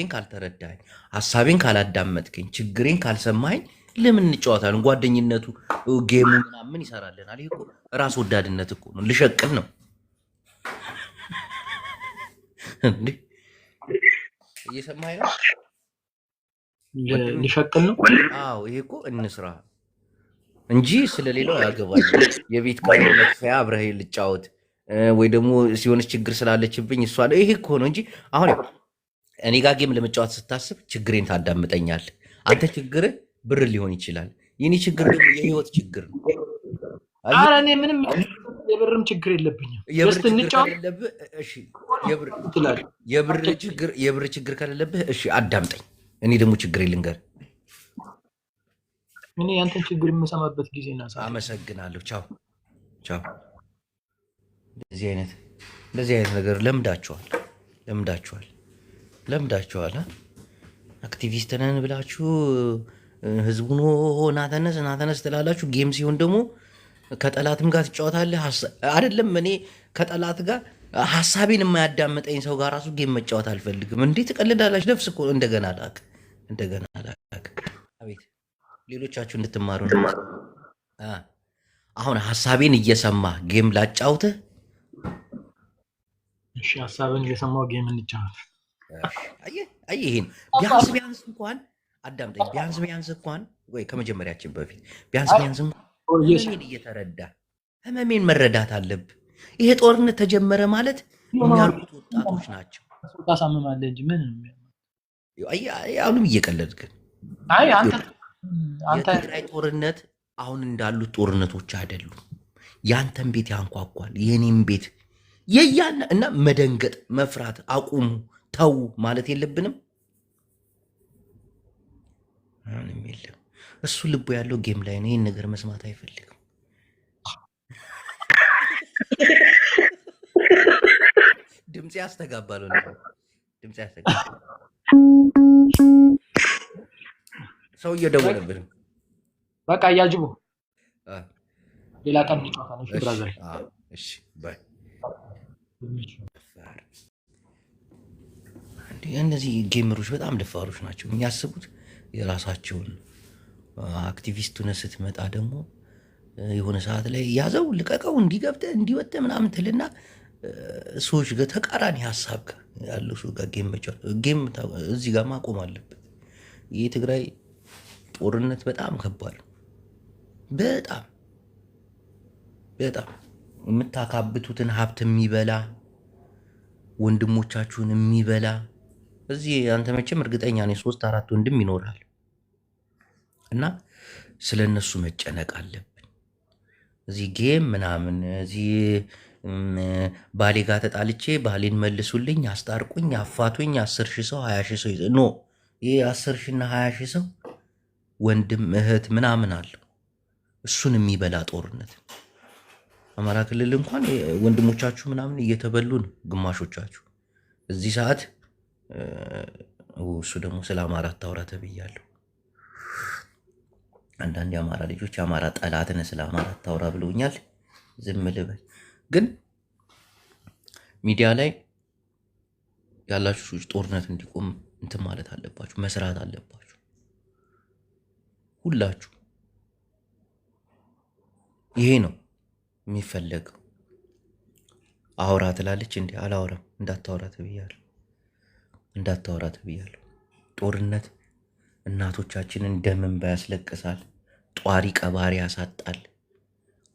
S1: ካልተረዳኝ፣ ሀሳቤን ካላዳመጥከኝ፣ ችግሬን ካልሰማኝ ለምን እንጫወታለን? ጓደኝነቱ ጌሙ ምናምን ይሰራልናል። ይሄ እኮ ራስ ወዳድነት እኮ ነው። ልሸቅል ነው እንዴ? እየሰማኸኝ ነው?
S7: ሊሸቅል ነው።
S1: አዎ ይሄ እኮ እንስራ እንጂ ስለሌላው ያገባኝ። የቤት ቃል መክፈያ አብረህ ልጫወት ወይ ደግሞ ሲሆንስ ችግር ስላለችብኝ እሷ ይሄ እኮ ነው እንጂ አሁን እኔ ጋር ጌም ለመጫወት ስታስብ ችግሬን ታዳምጠኛለህ። አንተ ችግር ብር ሊሆን ይችላል፣ የኔ ችግር ደግሞ የህይወት ችግር ነው።
S7: ኧረ እኔ ምንም የብርም ችግር የለብኝም።
S1: የብር
S7: ጀስት
S1: ችግር
S7: እንጫወት
S1: ከሌለብህ እሺ፣
S7: ትላለህ።
S1: የብር ችግር ከሌለብህ እሺ፣ አዳምጠኝ። እኔ ደግሞ ችግር ልንገር።
S7: እኔ ያንተን ችግር የምሰማበት ጊዜ እና ሰዓት።
S1: አመሰግናለሁ። ቻው ቻው። እንደዚህ አይነት ነገር ለምዳችኋል። አክቲቪስት ነን ብላችሁ ህዝቡን ናተነስ ትላላችሁ። ጌም ሲሆን ደግሞ ከጠላትም ጋር ትጫወታለህ። አይደለም እኔ ከጠላት ጋር ሀሳቤን የማያዳምጠኝ ሰው ጋር ራሱ ጌም መጫወት አልፈልግም። እንዴት ትቀልዳላችሁ? ነፍስ እኮ እንደገና ላክ። አቤት ሌሎቻችሁ እንድትማሩ ነው። አሁን ሀሳቤን እየሰማ ጌም ላጫውትህ።
S7: እሺ ሀሳብን እየሰማሁ ጌም እንጫወት።
S1: አየህ ይሄን ቢያንስ እንኳን አዳምጠኝ። ቢያንስ እንኳን ወይ ከመጀመሪያችን በፊት ቢያንስ እንኳን ህመሜን እየተረዳ ህመሜን መረዳት አለብህ። ይሄ ጦርነት ተጀመረ ማለት የሚያርቁት ወጣቶች ናቸው።
S7: ታሳምማለህ እንጂ ምን
S1: አሁንም እየቀለድክ። የትግራይ ጦርነት አሁን እንዳሉት ጦርነቶች አይደሉም። ያንተን ቤት ያንኳኳል፣ የኔም ቤት የያን እና መደንገጥ፣ መፍራት አቁሙ፣ ተው ማለት የለብንም። ምንም የለም። እሱ ልቡ ያለው ጌም ላይ ነው። ይህን ነገር መስማት አይፈልግም። ድምፅ ያስተጋባል። ሰው እየደወለብን
S7: በቃ እያጅቡ ሌላ ቀን እንጫወታለን። ብራዘር
S1: እሺ ባይ። እነዚህ ጌመሮች በጣም ደፋሮች ናቸው። የሚያስቡት የራሳቸውን አክቲቪስት ሆነ ስትመጣ ደግሞ የሆነ ሰዓት ላይ ያዘው ልቀቀው እንዲገብተህ እንዲወጥህ ምናምን ትልና ሰዎች ጋር ተቃራኒ ሀሳብ ያለው ሰው ጋር ጌም እዚህ ጋር ማቆም አለበት። የትግራይ ጦርነት በጣም ከባድ ነው። በጣም የምታካብቱትን ሀብት የሚበላ ወንድሞቻችሁን የሚበላ እዚህ አንተ መቼም እርግጠኛ ነኝ 3-4 ወንድም ይኖራል እና ስለ እነሱ መጨነቅ አለብን። እዚህ ጌም ምናምን እዚህ ባሌ ጋር ተጣልቼ ባሌን መልሱልኝ፣ አስታርቁኝ፣ አፋቱኝ 10 ሺህ ሰው 20 ሺህ ሰው ኖ ይህ 10 ሺህና 20 ሺህ ሰው ወንድም እህት ምናምን አለው። እሱን የሚበላ ጦርነት አማራ ክልል እንኳን ወንድሞቻችሁ ምናምን እየተበሉ ነው ግማሾቻችሁ። እዚህ ሰዓት እሱ ደግሞ ስለ አማራ አታውራ ተብያለሁ። አንዳንድ የአማራ ልጆች የአማራ ጠላትን ስለ አማራ አታውራ ብለውኛል። ዝም ልበል። ግን ሚዲያ ላይ ያላችሁ ሰዎች ጦርነት እንዲቆም እንትን ማለት አለባችሁ፣ መስራት አለባችሁ ሁላችሁ። ይሄ ነው የሚፈለገው። አውራ ትላለች እንዴ? አላወራም። እንዳታወራ ተብያለሁ። ጦርነት እናቶቻችንን ደም እንባ ያስለቅሳል፣ ጧሪ ቀባሪ ያሳጣል።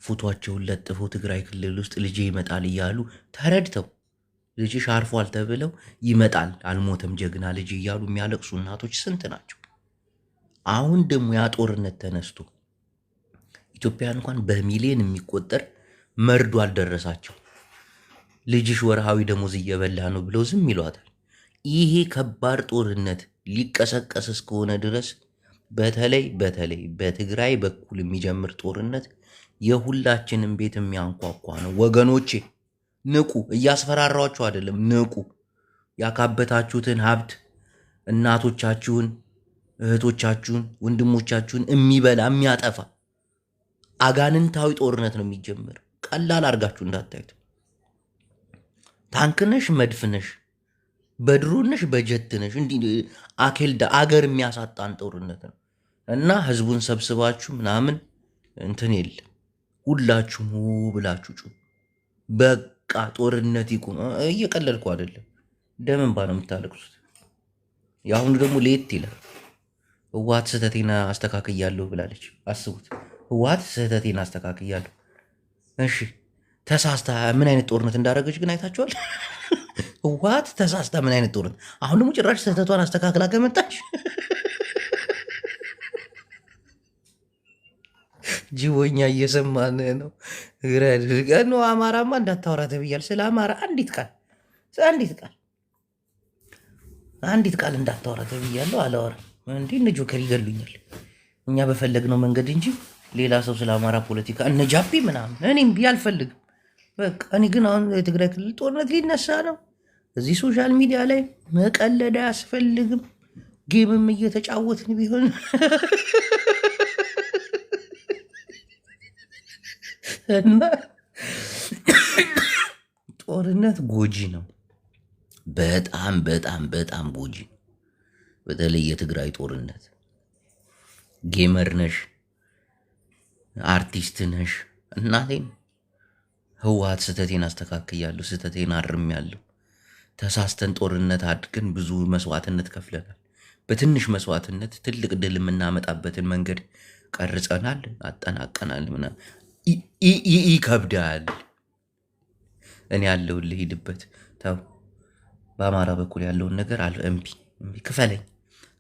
S1: ፎቶቸውን ለጥፈው ትግራይ ክልል ውስጥ ልጄ ይመጣል እያሉ ተረድተው ልጅሽ አርፏል ተብለው ይመጣል አልሞተም ጀግና ልጅ እያሉ የሚያለቅሱ እናቶች ስንት ናቸው? አሁን ደግሞ ያ ጦርነት ተነስቶ ኢትዮጵያ እንኳን በሚሊዮን የሚቆጠር መርዶ አልደረሳቸው። ልጅሽ ወርሃዊ ደሞዝ እየበላ ነው ብለው ዝም ይሏታል። ይሄ ከባድ ጦርነት ሊቀሰቀስ እስከሆነ ድረስ በተለይ በትግራይ በኩል የሚጀምር ጦርነት የሁላችንም ቤት የሚያንኳኳ ነው። ወገኖቼ ንቁ። እያስፈራራችሁ አይደለም፣ ንቁ። ያካበታችሁትን ሀብት እናቶቻችሁን፣ እህቶቻችሁን፣ ወንድሞቻችሁን የሚበላ የሚያጠፋ አጋንንታዊ ጦርነት ነው የሚጀምር። ቀላል አድርጋችሁ እንዳታዩት። ታንክነሽ፣ መድፍነሽ፣ በድሮነሽ፣ በጀትነሽ እንዲህ አኬልዳ አገር የሚያሳጣን ጦርነት ነው እና ህዝቡን ሰብስባችሁ ምናምን እንትን የለም። ሁላችሁም ብላችሁ ጩ። በቃ ጦርነት ይቁም። እየቀለልኩ አይደለም። ደም እንባ ነው የምታለቅሱት። የአሁኑ ደግሞ ለየት ይላል። ህወሓት ስህተቴን አስተካክያለሁ ብላለች። አስቡት። ህወሓት ስህተቴን አስተካክያለሁ። እሺ ተሳስታ ምን አይነት ጦርነት እንዳደረገች ግን አይታችኋል? ህወሓት ተሳስታ ምን አይነት ጦርነት። አሁን ደግሞ ጭራሽ ስህተቷን አስተካክላ ከመጣች ጅቦኛ እየሰማን ነው። ነው አማራማ እንዳታወራ ተብያል። ስለ አማራ አንዲት ቃል እንዳታወራ ተብያለሁ። አላወራም። እንዲህ እነ ጆከር ይገሉኛል። እኛ በፈለግነው መንገድ እንጂ ሌላ ሰው ስለ አማራ ፖለቲካ እነ ጃፒ ምናምን እኔም ቢ አልፈልግም። በቃ እኔ ግን አሁን የትግራይ ክልል ጦርነት ሊነሳ ነው። እዚህ ሶሻል ሚዲያ ላይ መቀለድ አያስፈልግም። ጌምም እየተጫወትን ቢሆን እና ጦርነት ጎጂ ነው። በጣም በጣም በጣም ጎጂ። በተለይ የትግራይ ጦርነት ጌመር ነሽ፣ አርቲስት ነሽ። እናቴን ህወሓት ስህተቴን አስተካክያለሁ፣ ስህተቴን አርሜያለሁ። ተሳስተን ጦርነት አድርገን ብዙ መስዋዕትነት ከፍለናል። በትንሽ መስዋዕትነት ትልቅ ድል የምናመጣበትን መንገድ ቀርጸናል፣ አጠናቀናል። ይከብዳል። እኔ ያለውን ልሂድበት። ተው በአማራ በኩል ያለውን ነገር እምቢ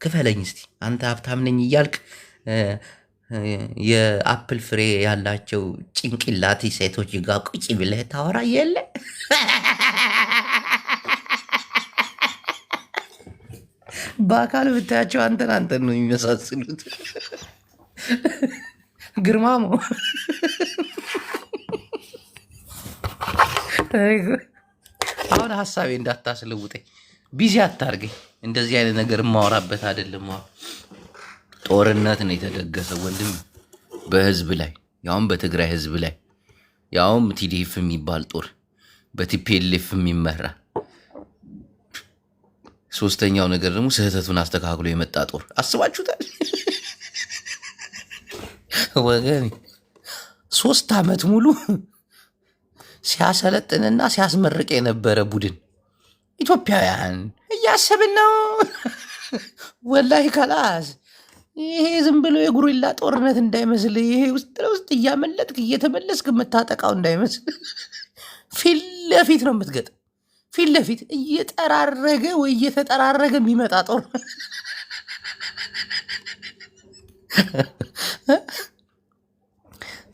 S1: ክፈለኝ እስቲ። አንተ ሀብታም ነኝ እያልክ የአፕል ፍሬ ያላቸው ጭንቅላቲ ሴቶች ጋር ቁጭ ብለህ ታወራ የለ በአካል ብታያቸው አንተን ነው የሚመሳስሉት። ግርማሞ አሁን ሀሳቤ እንዳታስለውጠኝ፣ ቢዚ አታርገኝ። እንደዚህ አይነት ነገር የማወራበት አይደለም። ጦርነት ነው የተደገሰው ወንድም፣ በህዝብ ላይ ያውም በትግራይ ህዝብ ላይ ያውም ቲዲኤፍ የሚባል ጦር በቲፒኤልኤፍ የሚመራ። ሶስተኛው ነገር ደግሞ ስህተቱን አስተካክሎ የመጣ ጦር አስባችሁታል ወገን? 3 ዓመት ሙሉ ሲያሰለጥንና ሲያስመርቅ የነበረ ቡድን ኢትዮጵያውያን እያሰብን ነው። ወላሂ ከላስ ይሄ ዝም ብሎ የጉሪላ ጦርነት እንዳይመስል፣ ይሄ ውስጥ ለውስጥ እያመለጥክ እየተመለስክ የምታጠቃው እንዳይመስል። ፊት ለፊት ነው የምትገጥም። ፊት ለፊት እየጠራረገ ወይ እየተጠራረገ የሚመጣ ጦር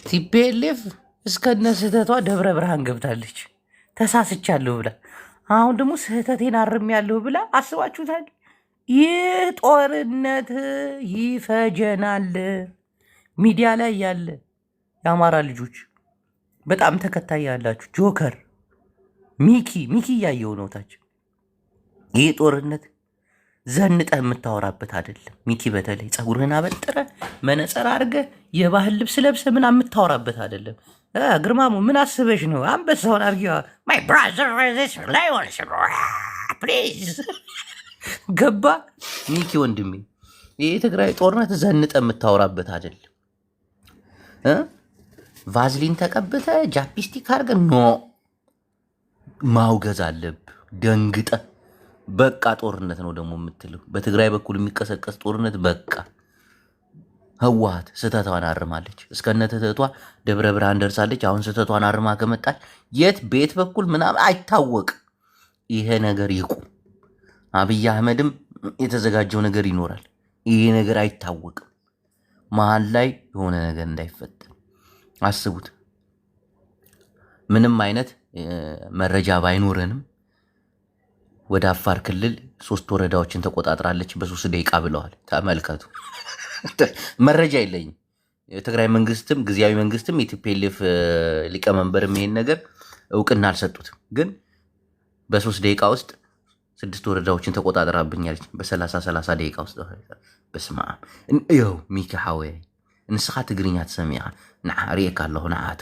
S1: ቲፒኤልኤፍ እስከነ ስህተቷ ደብረ ብርሃን ገብታለች ተሳስቻለሁ ብላ። አሁን ደግሞ ስህተቴን አርሜያለሁ ብላ። አስባችሁታል? ይህ ጦርነት ይፈጀናል። ሚዲያ ላይ ያለ የአማራ ልጆች በጣም ተከታይ ያላችሁ ጆከር፣ ሚኪ እያየው ነው ታች። ይህ ጦርነት ዘንጠ የምታወራበት አይደለም። ሚኪ በተለይ ፀጉርህን አበጥረ መነጸር አድርገ የባህል ልብስ ለብሰ ምን የምታወራበት አይደለም። ግርማሙ ምን አስበሽ ነው? አንበሳውን አርጊዋ ማይ ብራዘር ፕሊዝ። ገባ ሚኪ ወንድሜ፣ ይህ የትግራይ ጦርነት ዘንጠ የምታወራበት አይደለም። ቫዝሊን ተቀብተ ጃፒስቲክ አድርገ ኖ ማውገዝ አለብ። ደንግጠ በቃ ጦርነት ነው ደግሞ የምትለው። በትግራይ በኩል የሚቀሰቀስ ጦርነት በቃ። ህወሓት ስህተቷን አርማለች። እስከነ ትህቷ ደብረ ብርሃን ደርሳለች። አሁን ስህተቷን አርማ ከመጣች የት ቤት በኩል ምናምን አይታወቅ። ይሄ ነገር ይቁም። አብይ አህመድም የተዘጋጀው ነገር ይኖራል። ይሄ ነገር አይታወቅም። መሀል ላይ የሆነ ነገር እንዳይፈጠር አስቡት። ምንም አይነት መረጃ ባይኖረንም ወደ አፋር ክልል 3 ወረዳዎችን ተቆጣጥራለች በ3 ደቂቃ ብለዋል። ተመልከቱ። መረጃ የለኝም። የትግራይ መንግስትም ጊዜያዊ መንግስትም የቲፒኤልኤፍ ሊቀመንበርም ይሄን ነገር እውቅና አልሰጡትም። ግን በ3 ደቂቃ ውስጥ 6 ወረዳዎችን ተቆጣጥራብኛለች በ30 ደቂቃ ውስጥ። በስመ አብ። ይኸው ሚኪ ሓወይ ንስኻ ትግርኛ ትሰሚዓ ንዓ ሪእካ ኣለኹ። ንዓቱ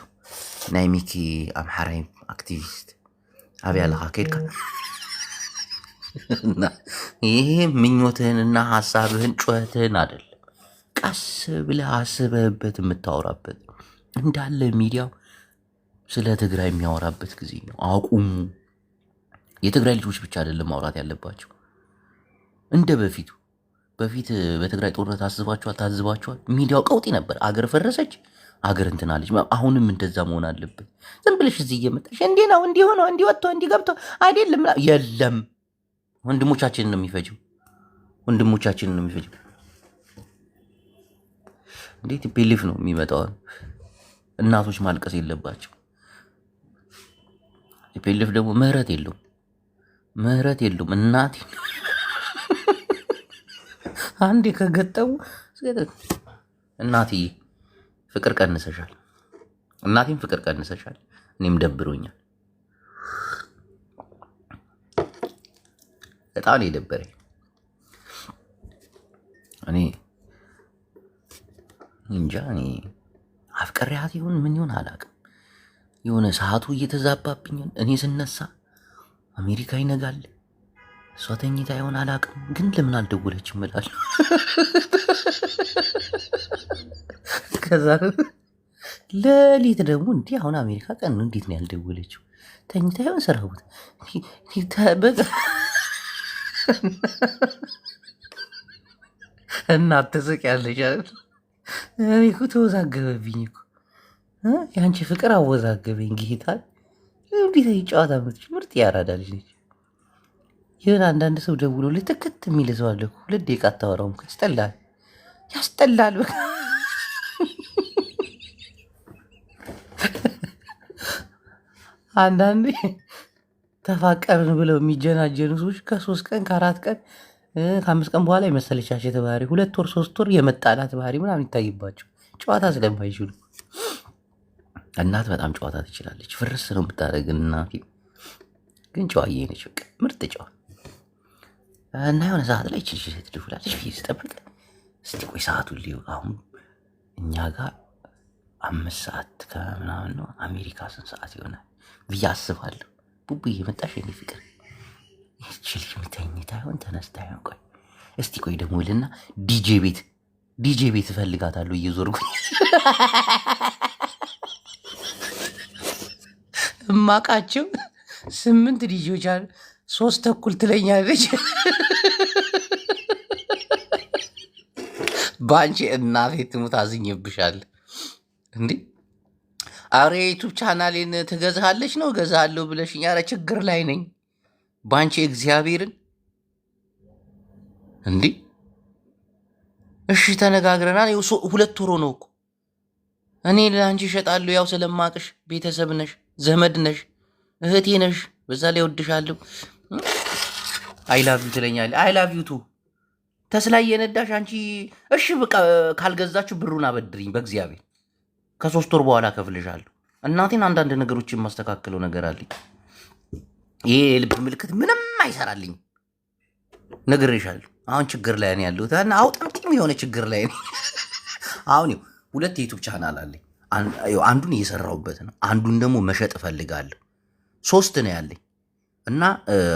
S1: ናይ ሚኪ ኣምሓራይ አክቲቪስት አብያ ለኻ ከድካ ይሄ ምኞትህንና ሀሳብህን ጩኸትህን አይደለም፣ ቀስ ብለህ አስበህበት የምታወራበት። እንዳለ ሚዲያው ስለ ትግራይ የሚያወራበት ጊዜ ነው። አቁሙ። የትግራይ ልጆች ብቻ አይደለም ማውራት ያለባቸው። እንደ በፊት በትግራይ ጦርነት ታዝባችኋል። ሚዲያው ቀውጢ ነበር። አገር ፈረሰች፣ አገር እንትናለች። አሁንም እንደዛ መሆን አለበት። ዝም ብለሽ እዚህ እየመጣሽ እንዲህ ነው እንዲህ ሆኖ እንዲህ ወጥቶ እንዲህ ገብቶ አይደለም። የለም ወንድሞቻችንን ነው የሚፈጅው። እንዴት ፒሊፍ ነው የሚመጣው? እናቶች ማልቀስ የለባቸው። ቲፒኤልኤፍ ደግሞ ምህረት የለውም። እናቴ አንዴ ከገጠሙ እናትዬ ፍቅር ቀንሰሻል፣ እናቴም ፍቅር ቀንሰሻል፣ እኔም ደብሮኛል። በጣም የደበረኝ እኔ እንጃ። እኔ አፍቀሪያት ይሁን ምን ይሁን አላውቅም። የሆነ ሰዓቱ እየተዛባብኝ እኔ ስነሳ አሜሪካ ይነጋል፣ እሷ ተኝታ ይሆን አላውቅም። ግን ለምን አልደወለችም እላለሁ። ከዛ ሌሊት ደግሞ እንዲህ አሁን አሜሪካ ቀን ነው፣ እንዴት ነው ያልደወለችው? ተኝታ ይሆን ስራ ቦታ እናት ትስቂያለሽ አይደል? እኔ እኮ ተወዛገበብኝ እኮ የአንቺ ፍቅር አወዛገበኝ። ጌታ እንዴት ጨዋታ ምርጥ ያራዳ ልጅ ነች። ይህን አንዳንድ ሰው ደውሎ ልትክት የሚል ሰው አለ። 2 ደቂቃ አታወራውም። ያስጠላል። በቃ አንዳንዴ ተፋቀርን ብለው የሚጀናጀኑ ሰዎች ከ3 ቀን ከ4 ቀን ከ5 ቀን በኋላ የመሰለቻቸት ባህሪ 2 ወር 3 ወር የመጣላት ባህሪ ምናምን ይታይባቸው ጨዋታ ስለማይችሉ። እናት በጣም ጨዋታ ትችላለች። ፍርስ ነው የምታደርግን እናቴ ግን ጨዋዬ ነች። በቃ ምርጥ ጨዋ እና የሆነ ሰዓት ላይ ችልች ትደውላለች። ፊት ጠብቅ እስቲ ቆይ ሰዓቱን ሊው አሁን እኛ ጋር 5 ሰዓት ከምናምን ነው። አሜሪካ ስንት ሰዓት ይሆናል ብዬ አስባለሁ። ቡቡዬ መጣሽ የኔ ፍቅር? ይችል የምተኝታ ይሆን ተነስታ ይሆን? ቆይ እስቲ ቆይ ደግሞ ይልና ዲጄ ቤት እፈልጋታለሁ እየዞርኩኝ እማቃቸው 8 ዲጄዎች አሉ። 3 ተኩል ትለኛለች። በአንቺ እናቴ ትሙት አዝኜብሻል እንዴ! አረ የዩቱብ ቻናሌን ትገዛለች ነው ገዛለሁ ብለሽኝ። አረ ችግር ላይ ነኝ በአንቺ እግዚአብሔርን እንዴ! እሺ ተነጋግረናል። 2 ወር ነው እኮ እኔ ለአንቺ እሸጣለሁ። ያው ስለማቅሽ ቤተሰብ ነሽ፣ ዘመድ ነሽ፣ እህቴ ነሽ። በዛ ላይ ወድሻለሁ። አይላቪዩ ትለኛለህ። አይላቪዩ ቱ ተስላይ የነዳሽ አንቺ። እሺ በቃ ካልገዛችሁ ብሩን አበድሪኝ በእግዚአብሔር። ከ3 ወር በኋላ ከፍልሻለሁ። እናቴን አንዳንድ ነገሮችን የማስተካከለው ነገር አለኝ። ይሄ የልብ ምልክት ምንም አይሰራልኝ። ነግሬሻለሁ። አሁን ችግር ላይ ነው ያለሁት። አውጥምጥም የሆነ ችግር ላይ ነው አሁን። 2 የዩቱብ ቻናል አለኝ። አንዱን እየሰራሁበት ነው። አንዱን ደግሞ መሸጥ እፈልጋለሁ። 3 ነው ያለኝ እና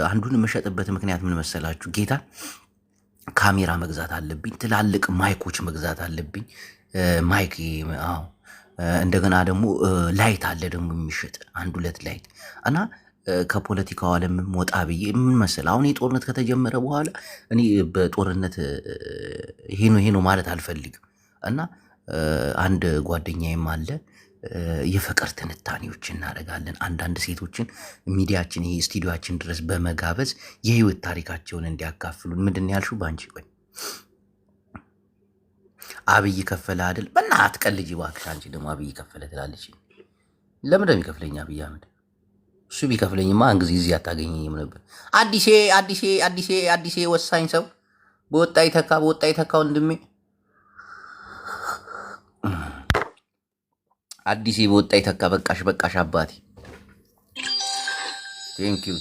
S1: አንዱን የምሸጥበት ምክንያት ምን መሰላችሁ? ጌታ ካሜራ መግዛት አለብኝ። ትላልቅ ማይኮች መግዛት አለብኝ። ማይክ እንደገና ደግሞ ላይት አለ ደግሞ የሚሸጥ 1-2 ላይት እና ከፖለቲካው ዓለም ወጣ ብዬ ምን መሰል አሁን የጦርነት ከተጀመረ በኋላ እኔ በጦርነት ይሄ ነው ማለት አልፈልግም እና አንድ ጓደኛዬም አለ የፍቅር ትንታኔዎች እናደርጋለን። አንዳንድ ሴቶችን ሚዲያችን ይሄ ስቱዲዮአችን ድረስ በመጋበዝ የህይወት ታሪካቸውን እንዲያካፍሉን። ምንድን ነው ያልሽው? ባንቺ ቆይ አብይ ከፈለ አይደል? በእናትህ አትቀልጂ እባክሽ። አንቺ ደግሞ አብይ ከፈለ ትላለች። ለምን ነው የሚከፍለኝ አብይ አህመድ? እሱ ቢከፍለኝማ አንድ ጊዜ እዚህ አታገኘኝም ነበር። አዲሴ ወሳኝ ሰው በወጣ ይተካ ወንድሜ። አዲሴ በወጣ ይተካ። በቃሽ አባቴ። ቴንኪው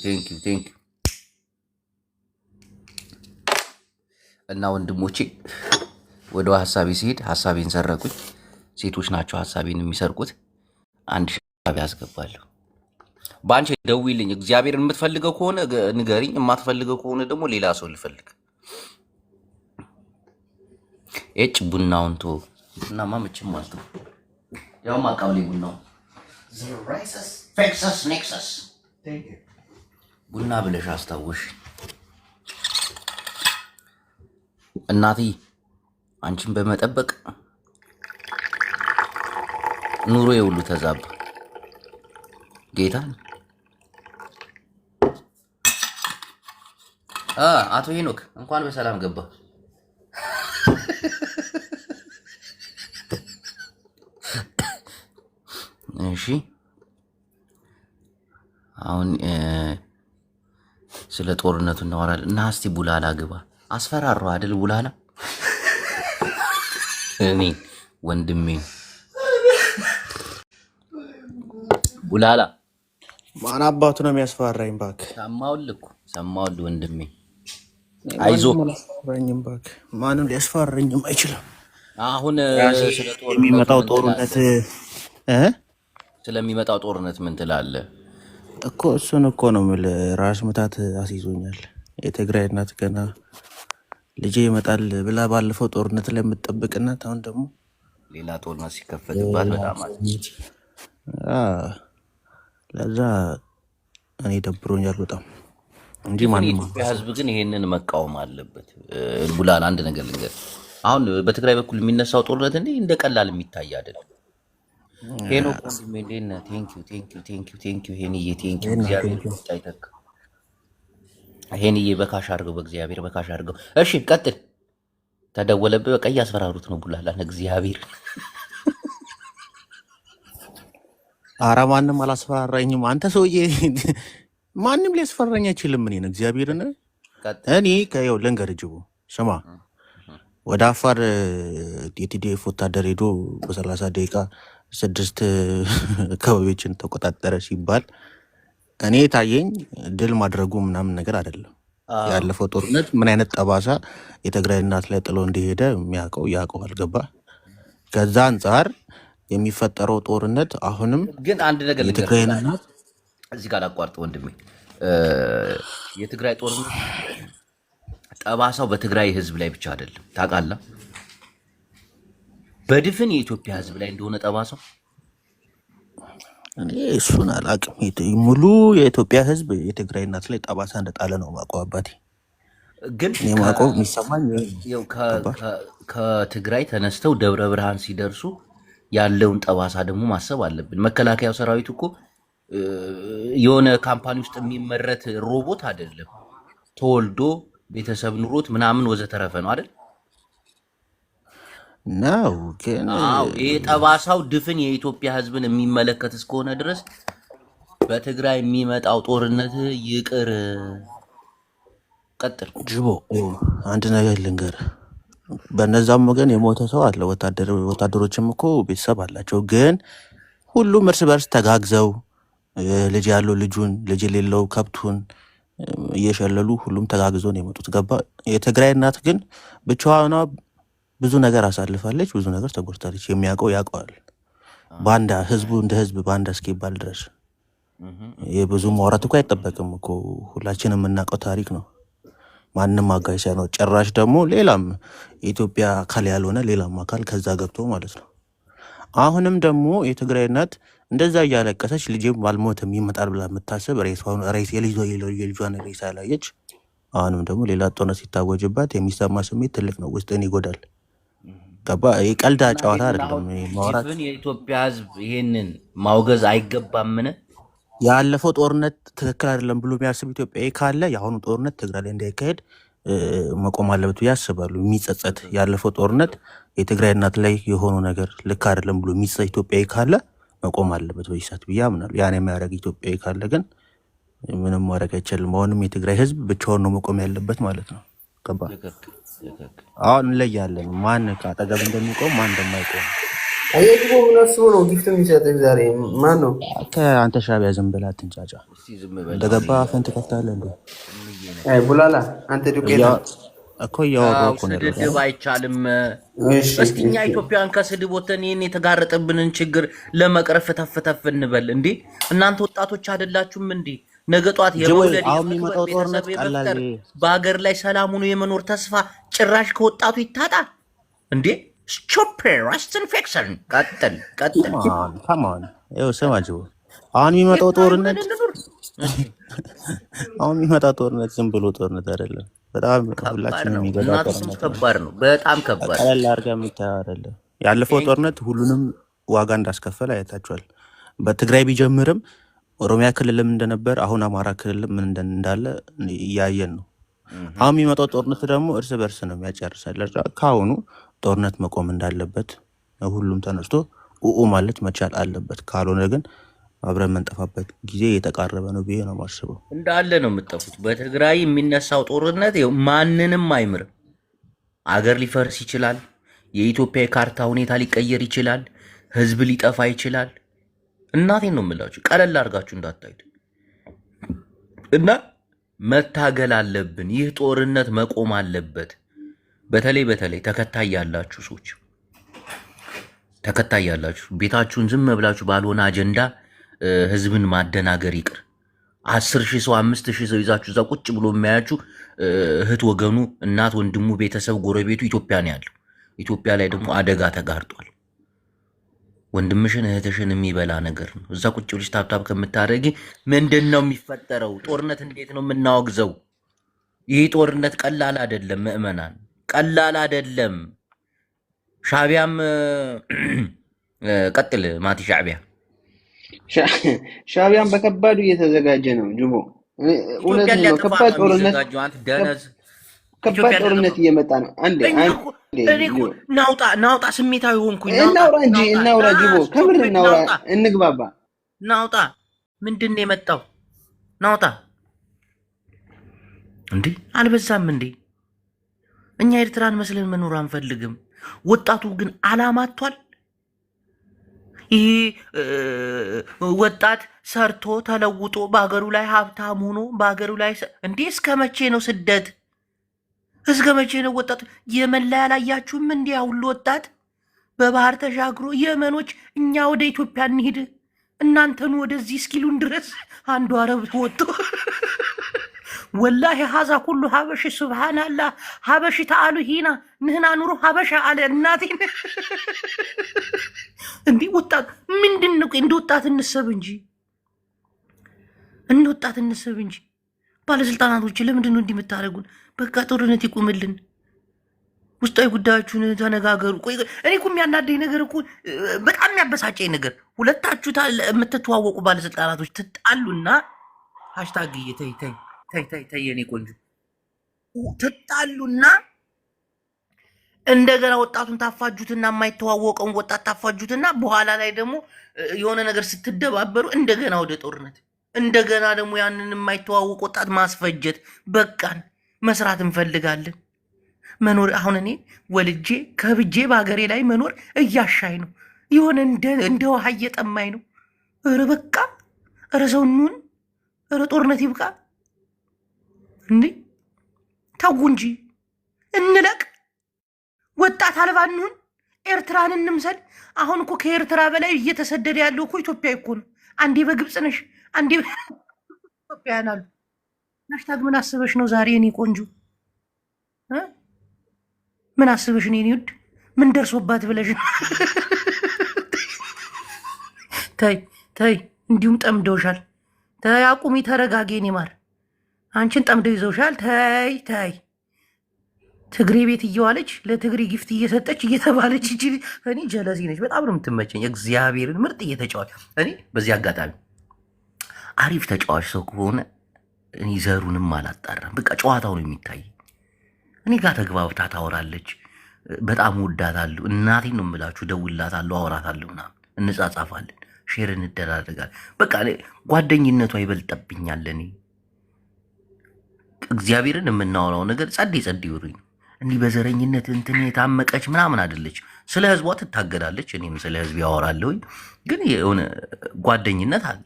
S1: እና ወንድሞቼ ወደ ሀሳቤ ሲሄድ ሀሳቤን ሰረቁኝ። ሴቶች ናቸው ሀሳቤን የሚሰርቁት። 1 ሺህ ያስገባለሁ። በአንቺ ደውይልኝ። እግዚአብሔርን የምትፈልገው ከሆነ ንገሪኝ፣ የማትፈልገው ከሆነ ደግሞ ሌላ ሰው ልፈልግ። ኤጭ ቡናውን ቶ ቡናማ መቼም አልቶ ያው ማቃብሌ ቡናው ኔክሰስ ቡና ብለሽ አስታወሽ። እናትዬ አንቺን በመጠበቅ ኑሮ የሁሉ ተዛባ። ጌታን አቶ ሄኖክ እንኳን በሰላም ገባ። እሺ አሁን ስለ ጦርነቱ እናወራለን እና እስቲ ቡላላ ግባ አስፈራራው አይደል ቡላላ እኔ ወንድሜ ቡላላ
S5: ማን አባቱ ነው የሚያስፈራራኝ? ባክ
S1: ሰማሁልህ ወንድሜ አይዞህ
S5: ባክ ማንም ሊያስፈራራኝም አይችልም።
S1: አሁን ስለሚመጣው ጦርነት ምን ትላለህ?
S5: እኮ እሱን እኮ ነው የምልህ። ራስ ምታት አስይዞኛል። የትግራይ እናት ገና ልጄ ይመጣል ብላ ባለፈው ጦርነት ላይ የምትጠብቅ እናት አሁን ደግሞ
S1: ሌላ ጦርነት ሲከፈትባት በጣም
S5: ለዛ እኔ ደብሮኛል በጣም እንጂ ማንም
S1: የኢትዮጵያ ሕዝብ ግን ይሄንን መቃወም አለበት። ቡላል አንድ ነገር ልንገር፣ አሁን በትግራይ በኩል የሚነሳው ጦርነት እንደ ቀላል የሚታይ አይደለም። ሄኖክ ወንድሜ እንዴት ነህ? ቴንኪው ሄንዬ ቴንኪው። እግዚአብሔር ይታይተክ ሄንዬ በካሽ አድርገው፣ በእግዚአብሔር በካሽ አድርገው። እሺ ቀጥል። ተደወለብህ። በቃ እያስፈራሩት ነው ቡላላ። እግዚአብሔር
S5: ኧረ ማንም አላስፈራራኝም። አንተ ሰውዬ ማንም ሊያስፈራኝ አይችልም። እኔን እግዚአብሔርን እኔ ከየው ልንገርህ ጅቡ ስማ፣ ወደ አፋር የቲዲኤፍ ወታደር ሄዶ በ30 ደቂቃ 6 አካባቢዎችን ተቆጣጠረ ሲባል እኔ ታየኝ ድል ማድረጉ ምናምን ነገር አይደለም። ያለፈው ጦርነት ምን አይነት ጠባሳ የትግራይ እናት ላይ ጥሎ እንደሄደ የሚያውቀው ያውቀዋል። ገባ? ከዛ አንጻር የሚፈጠረው ጦርነት አሁንም
S1: ግን አንድ ነገር
S5: የትግራይ እናት
S1: እዚህ ጋር አቋርጥ ወንድሜ፣ የትግራይ ጦርነት ጠባሳው በትግራይ ህዝብ ላይ ብቻ አይደለም። ታውቃለህ፣ በድፍን የኢትዮጵያ ህዝብ ላይ እንደሆነ ጠባሳው።
S5: እኔ እሱን አላውቅም። ሙሉ የኢትዮጵያ ህዝብ የትግራይ እናት ላይ ጠባሳ እንደጣለ ነው የማውቀው አባቴ።
S1: ግን
S5: እኔ የማውቀው የሚሰማኝ
S1: ከትግራይ ተነስተው ደብረ ብርሃን ሲደርሱ ያለውን ጠባሳ ደግሞ ማሰብ አለብን። መከላከያው ሰራዊቱ እኮ የሆነ ካምፓኒ ውስጥ የሚመረት ሮቦት አይደለም። ተወልዶ ቤተሰብ ኑሮት ምናምን ወዘተረፈ ነው አይደል?
S5: ነው ግን
S1: ይሄ ጠባሳው ድፍን የኢትዮጵያ ህዝብን የሚመለከት እስከሆነ ድረስ በትግራይ የሚመጣው ጦርነት ይቅር። ቀጥል
S5: ጅቦ። አንድ ነገር ልንገርህ፣ በነዛም ወገን የሞተ ሰው አለ። ወታደሮችም እኮ ቤተሰብ አላቸው። ግን ሁሉም እርስ በርስ ተጋግዘው ልጅ ያለው ልጁን፣ ልጅ የሌለው ከብቱን እየሸለሉ ሁሉም ተጋግዘው ነው የመጡት። ገባ? የትግራይ እናት ግን ብቻዋና ብዙ ነገር አሳልፋለች፣ ብዙ ነገር ተጎድታለች። የሚያውቀው ያውቀዋል። ባንዳ ህዝቡ እንደ ህዝብ ባንዳ እስኪባል ድረስ የብዙ ማውራት እኮ አይጠበቅም እኮ፣ ሁላችንም የምናውቀው ታሪክ ነው። ማንም አጋይሳ ነው። ጭራሽ ደግሞ ሌላም የኢትዮጵያ አካል ያልሆነ ሌላም አካል ከዛ ገብቶ ማለት ነው። አሁንም ደግሞ የትግራይ እናት እንደዛ እያለቀሰች ልጄም ባልሞትም ይመጣል ብላ የምታስብ የልጇን ሬሳ ያላየች፣ አሁንም ደግሞ ሌላ ጦርነት ሲታወጅባት የሚሰማ ስሜት ትልቅ ነው፣ ውስጥን ይጎዳል። ገባ? የቀልዳ ጨዋታ አይደለም ማውራት።
S1: የኢትዮጵያ ህዝብ ይሄንን ማውገዝ አይገባምን?
S5: ያለፈው ጦርነት ትክክል አይደለም ብሎ የሚያስብ ኢትዮጵያዊ ካለ የአሁኑ ጦርነት ትግራይ ላይ እንዳይካሄድ መቆም አለበት ብዬ አስባለሁ። የሚጸጸት ያለፈው ጦርነት የትግራይ እናት ላይ የሆኑ ነገር ልክ አይደለም ብሎ የሚጸጸት ኢትዮጵያዊ ካለ መቆም አለበት በዚህ ሰዓት ብዬ አምናለሁ። ያን የሚያደርግ ኢትዮጵያዊ ካለ ግን ምንም ማድረግ አይቻልም። አሁንም የትግራይ ህዝብ ብቻውን ነው መቆም ያለበት ማለት ነው። ገባ? አሁን እንለያለን፣ ማን ከአጠገብ እንደሚቆም ማን እንደማይቆም።
S6: አየግቦ ምን አስቦ ነው ጊፍት የሚሰጥህ ዛሬ? ማን ነው?
S5: አንተ ሻቢያ ዝም ብለህ አትንጫጫ። እንደገባ አፈን ትከፍታለህ እንዴ?
S6: አይ ቡላላ አንተ ዱቄት
S5: እኮ እያወራሁ እኮ ነው።
S1: ስድብ አይቻልም። እስኪ እኛ ኢትዮጵያውያን ከስድብ ወተን ይሄን የተጋረጠብንን ችግር ለመቅረፍ ተፍተፍ እንበል እንዴ። እናንተ ወጣቶች አይደላችሁም እንዴ? ነገ ጧት የመውለድ ቤተሰብ የመፍጠር በሀገር ላይ ሰላም ሆኖ የመኖር ተስፋ ጭራሽ ከወጣቱ ይታጣ እንዴ? ቀጥል
S5: ከማን ይኸው ስማ ጅቦ፣ አሁን የሚመጣው ጦርነት ዝም ብሎ ጦርነት አይደለም። በጣም ሁላችንም የሚገዛ ጦርነት
S1: ከባድ ነው። በጣም ከባድ
S5: ቀለል አድርገህ የምታየው አይደለም። ያለፈው ጦርነት ሁሉንም ዋጋ እንዳስከፈለ አይታችኋል። በትግራይ ቢጀምርም ኦሮሚያ ክልልም እንደነበር አሁን አማራ ክልልም ምን እንዳለ እያየን ነው። አሁን የሚመጣው ጦርነት ደግሞ እርስ በርስ ነው የሚያጨርሳል። ከአሁኑ ጦርነት መቆም እንዳለበት ሁሉም ተነስቶ ኡኡ ማለት መቻል አለበት። ካልሆነ ግን አብረን የምንጠፋበት ጊዜ የተቃረበ ነው ብዬ ነው የማስበው።
S1: እንዳለ ነው የምጠፉት። በትግራይ የሚነሳው ጦርነት ማንንም አይምርም። አገር ሊፈርስ ይችላል። የኢትዮጵያ የካርታ ሁኔታ ሊቀየር ይችላል። ህዝብ ሊጠፋ ይችላል። እናቴን ነው የምላችሁ፣ ቀለል አድርጋችሁ እንዳታዩት እና መታገል አለብን። ይህ ጦርነት መቆም አለበት። በተለይ ተከታይ ያላችሁ ሰዎች ቤታችሁን ዝም ብላችሁ ባልሆነ አጀንዳ ህዝብን ማደናገር ይቅር። 10,000 ሰው 5,000 ሰው ይዛችሁ እዛ ቁጭ ብሎ የሚያያችሁ እህት ወገኑ፣ እናት ወንድሙ፣ ቤተሰብ፣ ጎረቤቱ ኢትዮጵያ ነው ያለው። ኢትዮጵያ ላይ ደግሞ አደጋ ተጋርጧል። ወንድምሽን እህትሽን የሚበላ ነገር ነው። እዛ ቁጭ ብለሽ ታብታብ ከምታደርጊ ምንድን ነው የሚፈጠረው? ጦርነት እንዴት ነው የምናወግዘው? ይህ ጦርነት ቀላል አይደለም ምዕመናን፣ ቀላል አይደለም። ሻዕቢያም ቀጥል ማቲ
S6: ሻዕቢያን በከባዱ እየተዘጋጀ ነው። ጅቦ እውነት ነው። ከባድ ጦርነት እየመጣ ነው።
S1: ናውጣ ስሜታዊ ሆንኩኝ።
S6: እናውራ ጅቦ፣ ከምር እናውራ፣ እንግባባ።
S1: ናውጣ ምንድን ነው የመጣው? ናውጣ እንዴ አልበዛም እንዴ? እኛ ኤርትራን መስለን መኖር አንፈልግም። ወጣቱ ግን አላማቷል። ይህ ወጣት ሰርቶ ተለውጦ በሀገሩ ላይ ሀብታም ሆኖ በሀገሩ ላይ እንዴ እስከ መቼ ነው ስደት? እስከ መቼ ነው ወጣት? የመን ላይ አላያችሁም? እንዲህ ሁሉ ወጣት በባህር ተሻግሮ የመኖች እኛ ወደ ኢትዮጵያ እንሂድ እናንተኑ ወደዚህ እስኪሉን ድረስ አንዱ አረብ ወጥቶ ወላሂ ሀዛ ሁሉ ሀበሽ ሱብሃንአላህ ሀበሽ ተአሉ ሂና ንህና ኑሮ ሀበሻ አለ። እናቴን እንዲህ ወጣት ምንድን ነው? እንደ ወጣት እንሰብ እንጂ ባለስልጣናቶች ለምንድን ነው እንዲህ የምታደርጉን? በቃ ጦርነት ይቁምልን። ውስጣዊ ጉዳዮቹን ተነጋገሩ። እኔ እኮ የሚያናደኝ ነገር እኮ በጣም የሚያበሳጨኝ ነገር ሁለታችሁ የምትተዋወቁ ባለስልጣናቶች ትጣሉና ሀሽታግ ተይ የኔ ቆንጆ ትጣሉና እንደገና ወጣቱን ታፋጁትና የማይተዋወቀውን ወጣት ታፋጁትና በኋላ ላይ ደግሞ የሆነ ነገር ስትደባበሩ እንደገና ወደ ጦርነት እንደገና ደግሞ ያንን የማይተዋወቅ ወጣት ማስፈጀት። በቃን፣ መስራት እንፈልጋለን። መኖር አሁን እኔ ወልጄ ከብጄ በሀገሬ ላይ መኖር እያሻኝ ነው። የሆነ እንደ ውሃ እየጠማኝ ነው። ኧረ በቃ፣ ኧረ ሰውኑን፣ ኧረ ጦርነት ይብቃ። እንዴ ተው እንጂ እንለቅ። ወጣት አልባ እንሁን። ኤርትራን እንምሰል። አሁን እኮ ከኤርትራ በላይ እየተሰደደ ያለው እኮ ኢትዮጵያ እኮ ነው። አንዴ በግብፅ ነሽ፣ አንዴ ኢትዮጵያውያን አሉ። ናሽታግ ምን አስበሽ ነው ዛሬ እኔ ቆንጆ? ምን አስበሽ ነው የኔ ውድ? ምን ደርሶባት ብለሽ? ተይ፣ እንዲሁም ጠምደውሻል። ተይ አቁሚ፣ ተረጋጊ የኔ ማር። አንቺን ጠምደው ይዘውሻል። ተይ ትግሬ ቤት እየዋለች ለትግሬ ጊፍት እየሰጠች እየተባለች እኔ ጀለሲ ነች። በጣም ነው የምትመቸኝ። እግዚአብሔርን ምርጥ እየተጫዋች እኔ በዚህ አጋጣሚ አሪፍ ተጫዋች ሰው ከሆነ እኔ ዘሩንም አላጣራም። በቃ ጨዋታው ነው የሚታይ። እኔ ጋር ተግባብታ ታወራለች። በጣም ወዳታለሁ። እናቴን ነው የምላችሁ። ደውላታለሁ፣ አወራታለሁ፣ ምናምን እንጻጻፋለን፣ ሼር እንደራረጋለን። በቃ ጓደኝነቷ ይበልጠብኛል። እኔ እግዚአብሔርን የምናወራው ነገር ጸዴ ይሩኝ። እንዲህ በዘረኝነት እንትን የታመቀች ምናምን አይደለች። ስለ ህዝቧ ትታገላለች። እኔም ስለ ህዝብ ያወራለሁኝ። ግን የሆነ ጓደኝነት አለ።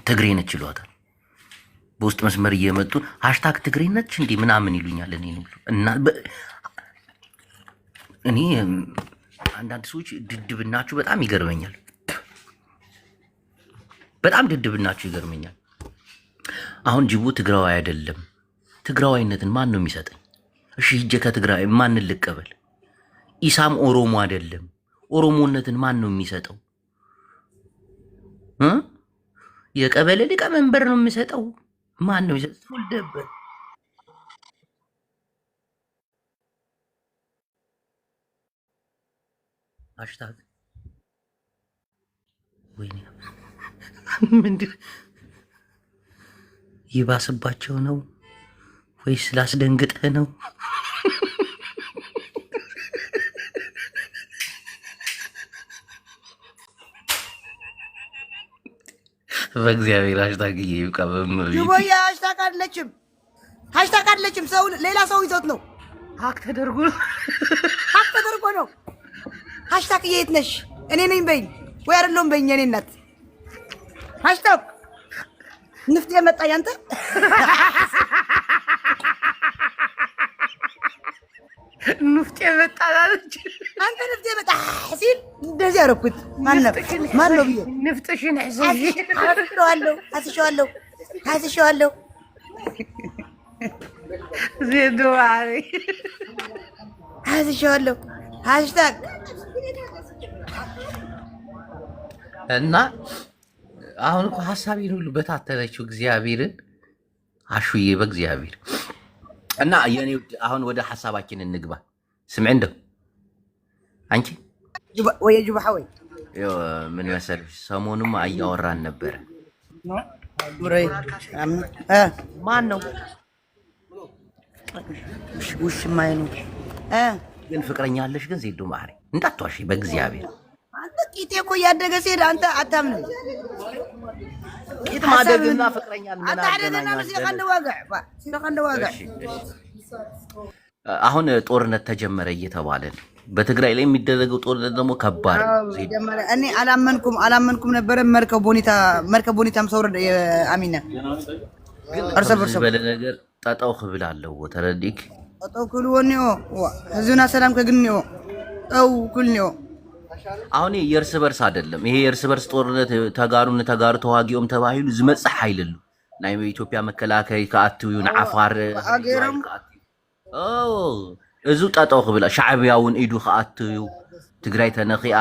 S1: ትግሬ ነች ይሏታል። በውስጥ መስመር እየመጡ ሃሽታግ ትግሬ ነች እንዲህ ምናምን ይሉኛል። እኔ አንዳንድ ሰዎች ድድብናችሁ በጣም ይገርመኛል። በጣም ድድብናችሁ ይገርመኛል። አሁን ጅቡ ትግራዋይ አይደለም። ትግራዋይነትን ማን ነው የሚሰጠኝ? እሺ ሂጄ ከትግራይ ማንን ልቀበል? ኢሳም ኦሮሞ አይደለም። ኦሮሞነትን ማን ነው የሚሰጠው? የቀበሌ ሊቀመንበር ነው የሚሰጠው? ማን ነው የሚሰጠው? ወልደበት ሃሽታግ ወይኔ ምንድን ይባስባቸው ነው ወይስ ስላስደንግጠህ ነው? በእግዚአብሔር ሃሽታግ ይብቃ።
S8: ጅቦዬ ሃሽታግ አለችም። ሰው ሌላ ሰው ይዞት ነው።
S1: ሀክ ተደርጎ
S8: ነው። ሃሽታግ የት ነሽ? እኔ ነኝ በይኝ ወይ አይደለም በይኝ። እኔ እናት ሃሽታግ ንፍጤ መጣ ያንተ
S1: ንፍጤ መጣ አለች።
S8: አንተ ንፍጤ መጣ ሲል እንደዚህ አደረኩት። ማን ነው ብዬ
S1: ንፍጥሽን
S8: አስሸዋለሁ
S1: ዜዶ አይ
S8: አስሸዋለሁ ሃሽታግ
S1: እና አሁን እኮ ሐሳቤን ሁሉ በታተነችው እግዚአብሔርን አሹዬ በእግዚአብሔር እና የኔ አሁን ወደ ሐሳባችን እንግባ። ስምዕ እንደው አንቺ
S8: ወይ ጅባህ ወይ
S1: ምን መሰለሽ ሰሞኑን እያወራን ነበረ።
S8: ማን ነው ውሽ ማይኑ
S1: ግን ፍቅረኛ አለሽ ግን ዜዶ ማሪ እንዳትዋሺ በእግዚአብሔር።
S8: አንተ ቂጤ እኮ እያደገ ሲሄድ አንተ አታምንም።
S1: ቂጥ ማደግና ፍቅረኛ ምን
S8: አገናኛል?
S1: አሁን ጦርነት ተጀመረ እየተባለ ነው። በትግራይ ላይ የሚደረገው ጦርነት ደግሞ ከባድ ነው።
S8: እኔ አላመንኩም ነበረ። መርከብ ቦኒታም ሰውረድ አሚና
S1: እርሰ በለ ነገር ጠጣው ክብላለሁ ተረዲክ
S8: ጠጣው ክሉ ወኒዮ ህዝብና ሰላም ከግንዮ ጠው ኩልኒዮ
S1: አሁን የእርስ በርስ አይደለም። ይሄ የእርስ በርስ ጦርነት ተጋሩ ተዋጊኦም ተባሂሉ ዝመጽሕ አይልሉ ናይ ኢትዮጵያ መከላከያ ከአትዩን ዓፋር
S8: አገረም
S1: እዙ ጠጣው ክብላ ሻዕብያውን ኢዱ ከአትዩ ትግራይ ተነኺኣ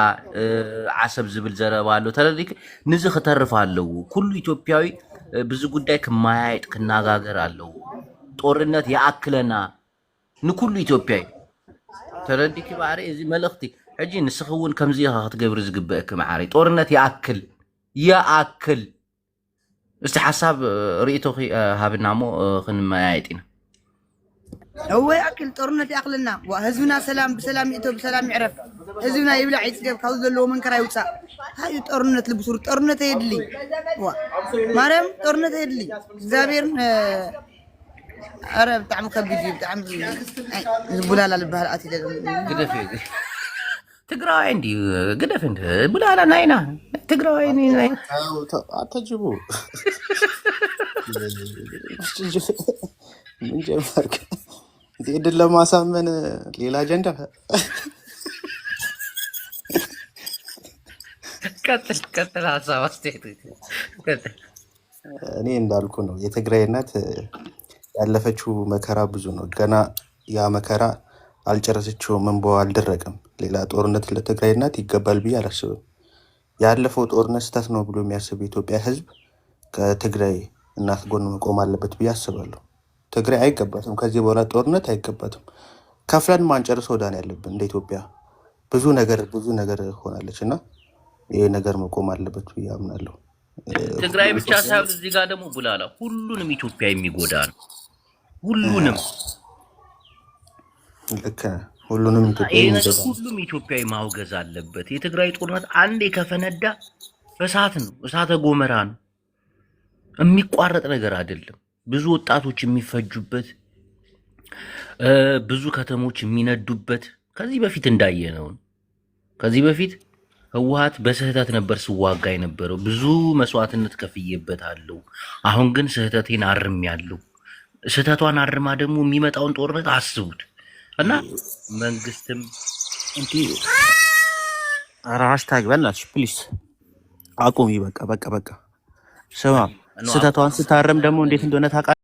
S1: ዓሰብ ዝብል ዘረባሎ ተረዲክ ንዚ ከተርፋለው ኩሉ ኢትዮጵያዊ ብዙ ጉዳይ ከማያይጥ ክናጋገር አለው። ጦርነት ያአክለና ንኩሉ ኢትዮጵያዊ ተረዲክ ባሪ እዚ መልእክቲ ሕጂ ንስኽውን ከምዚ ክትገብር ዝግበአክ ማዓሪ ጦርነት ያአክል እስቲ ሓሳብ ርእቶ ሃብናሞ ክንመያይጥ ኢና
S8: هو أكل طرنة أكلنا وهزمنا سلام بسلام يتوب بسلام يعرف هزمنا يبلع يتجاب كوز اللو من كراي وسا هاي طرنة البصور طرنة يدلي مريم طرنة يدلي زابير عرب تعمل كبيجي تعمل بولالا البهالات
S1: قدف تقرأ عندي قدف انت بولالا ناينا تقرأ عيني ناينا
S5: تجيبوا من جمعك ዜድ ለማሳመን ሌላ አጀንዳ
S1: ቀጥል ሀሳብ አስተያየት ቀጥል።
S5: እኔ እንዳልኩ ነው የትግራይ እናት ያለፈችው መከራ ብዙ ነው። ገና ያ መከራ አልጨረሰችውም፣ እንባዋ አልደረቀም። ሌላ ጦርነት ለትግራይ እናት ይገባል ብዬ አላስብም። ያለፈው ጦርነት ስህተት ነው ብሎ የሚያስብ የኢትዮጵያ ሕዝብ ከትግራይ እናት ጎን መቆም አለበት ብዬ አስባለሁ። ትግራይ አይገባትም፣ ከዚህ በኋላ ጦርነት አይገባትም። ከፍለን ማንጨርሰው ዳን ያለብን እንደ ኢትዮጵያ ብዙ ነገር ሆናለች እና ይሄ ነገር መቆም አለበት ብዬ አምናለሁ።
S1: ትግራይ ብቻ ሳይሆን እዚህ ጋር ደግሞ ቡላላ ሁሉንም ኢትዮጵያ የሚጎዳ ነው። ሁሉንም
S5: ልክ ሁሉንም
S1: ኢትዮጵያዊ ማውገዝ አለበት። የትግራይ ጦርነት አንዴ ከፈነዳ እሳት ነው፣ እሳተ ጎመራ ነው። የሚቋረጥ ነገር አይደለም። ብዙ ወጣቶች የሚፈጁበት ብዙ ከተሞች የሚነዱበት ከዚህ በፊት እንዳየነው ከዚህ በፊት ህወሓት በስህተት ነበር ሲዋጋ የነበረው። ብዙ መስዋዕትነት ከፍዬበታለሁ። አሁን ግን ስህተቴን አርሜያለሁ። ስህተቷን አርማ ደግሞ የሚመጣውን ጦርነት አስቡት እና መንግስትም
S5: እንዴ ሃሽታግ በእናትሽ ፕሊስ አቁሚ። በቃ ስማ ስህተቷን ስታረም ደግሞ እንዴት እንደሆነ ታውቃለህ።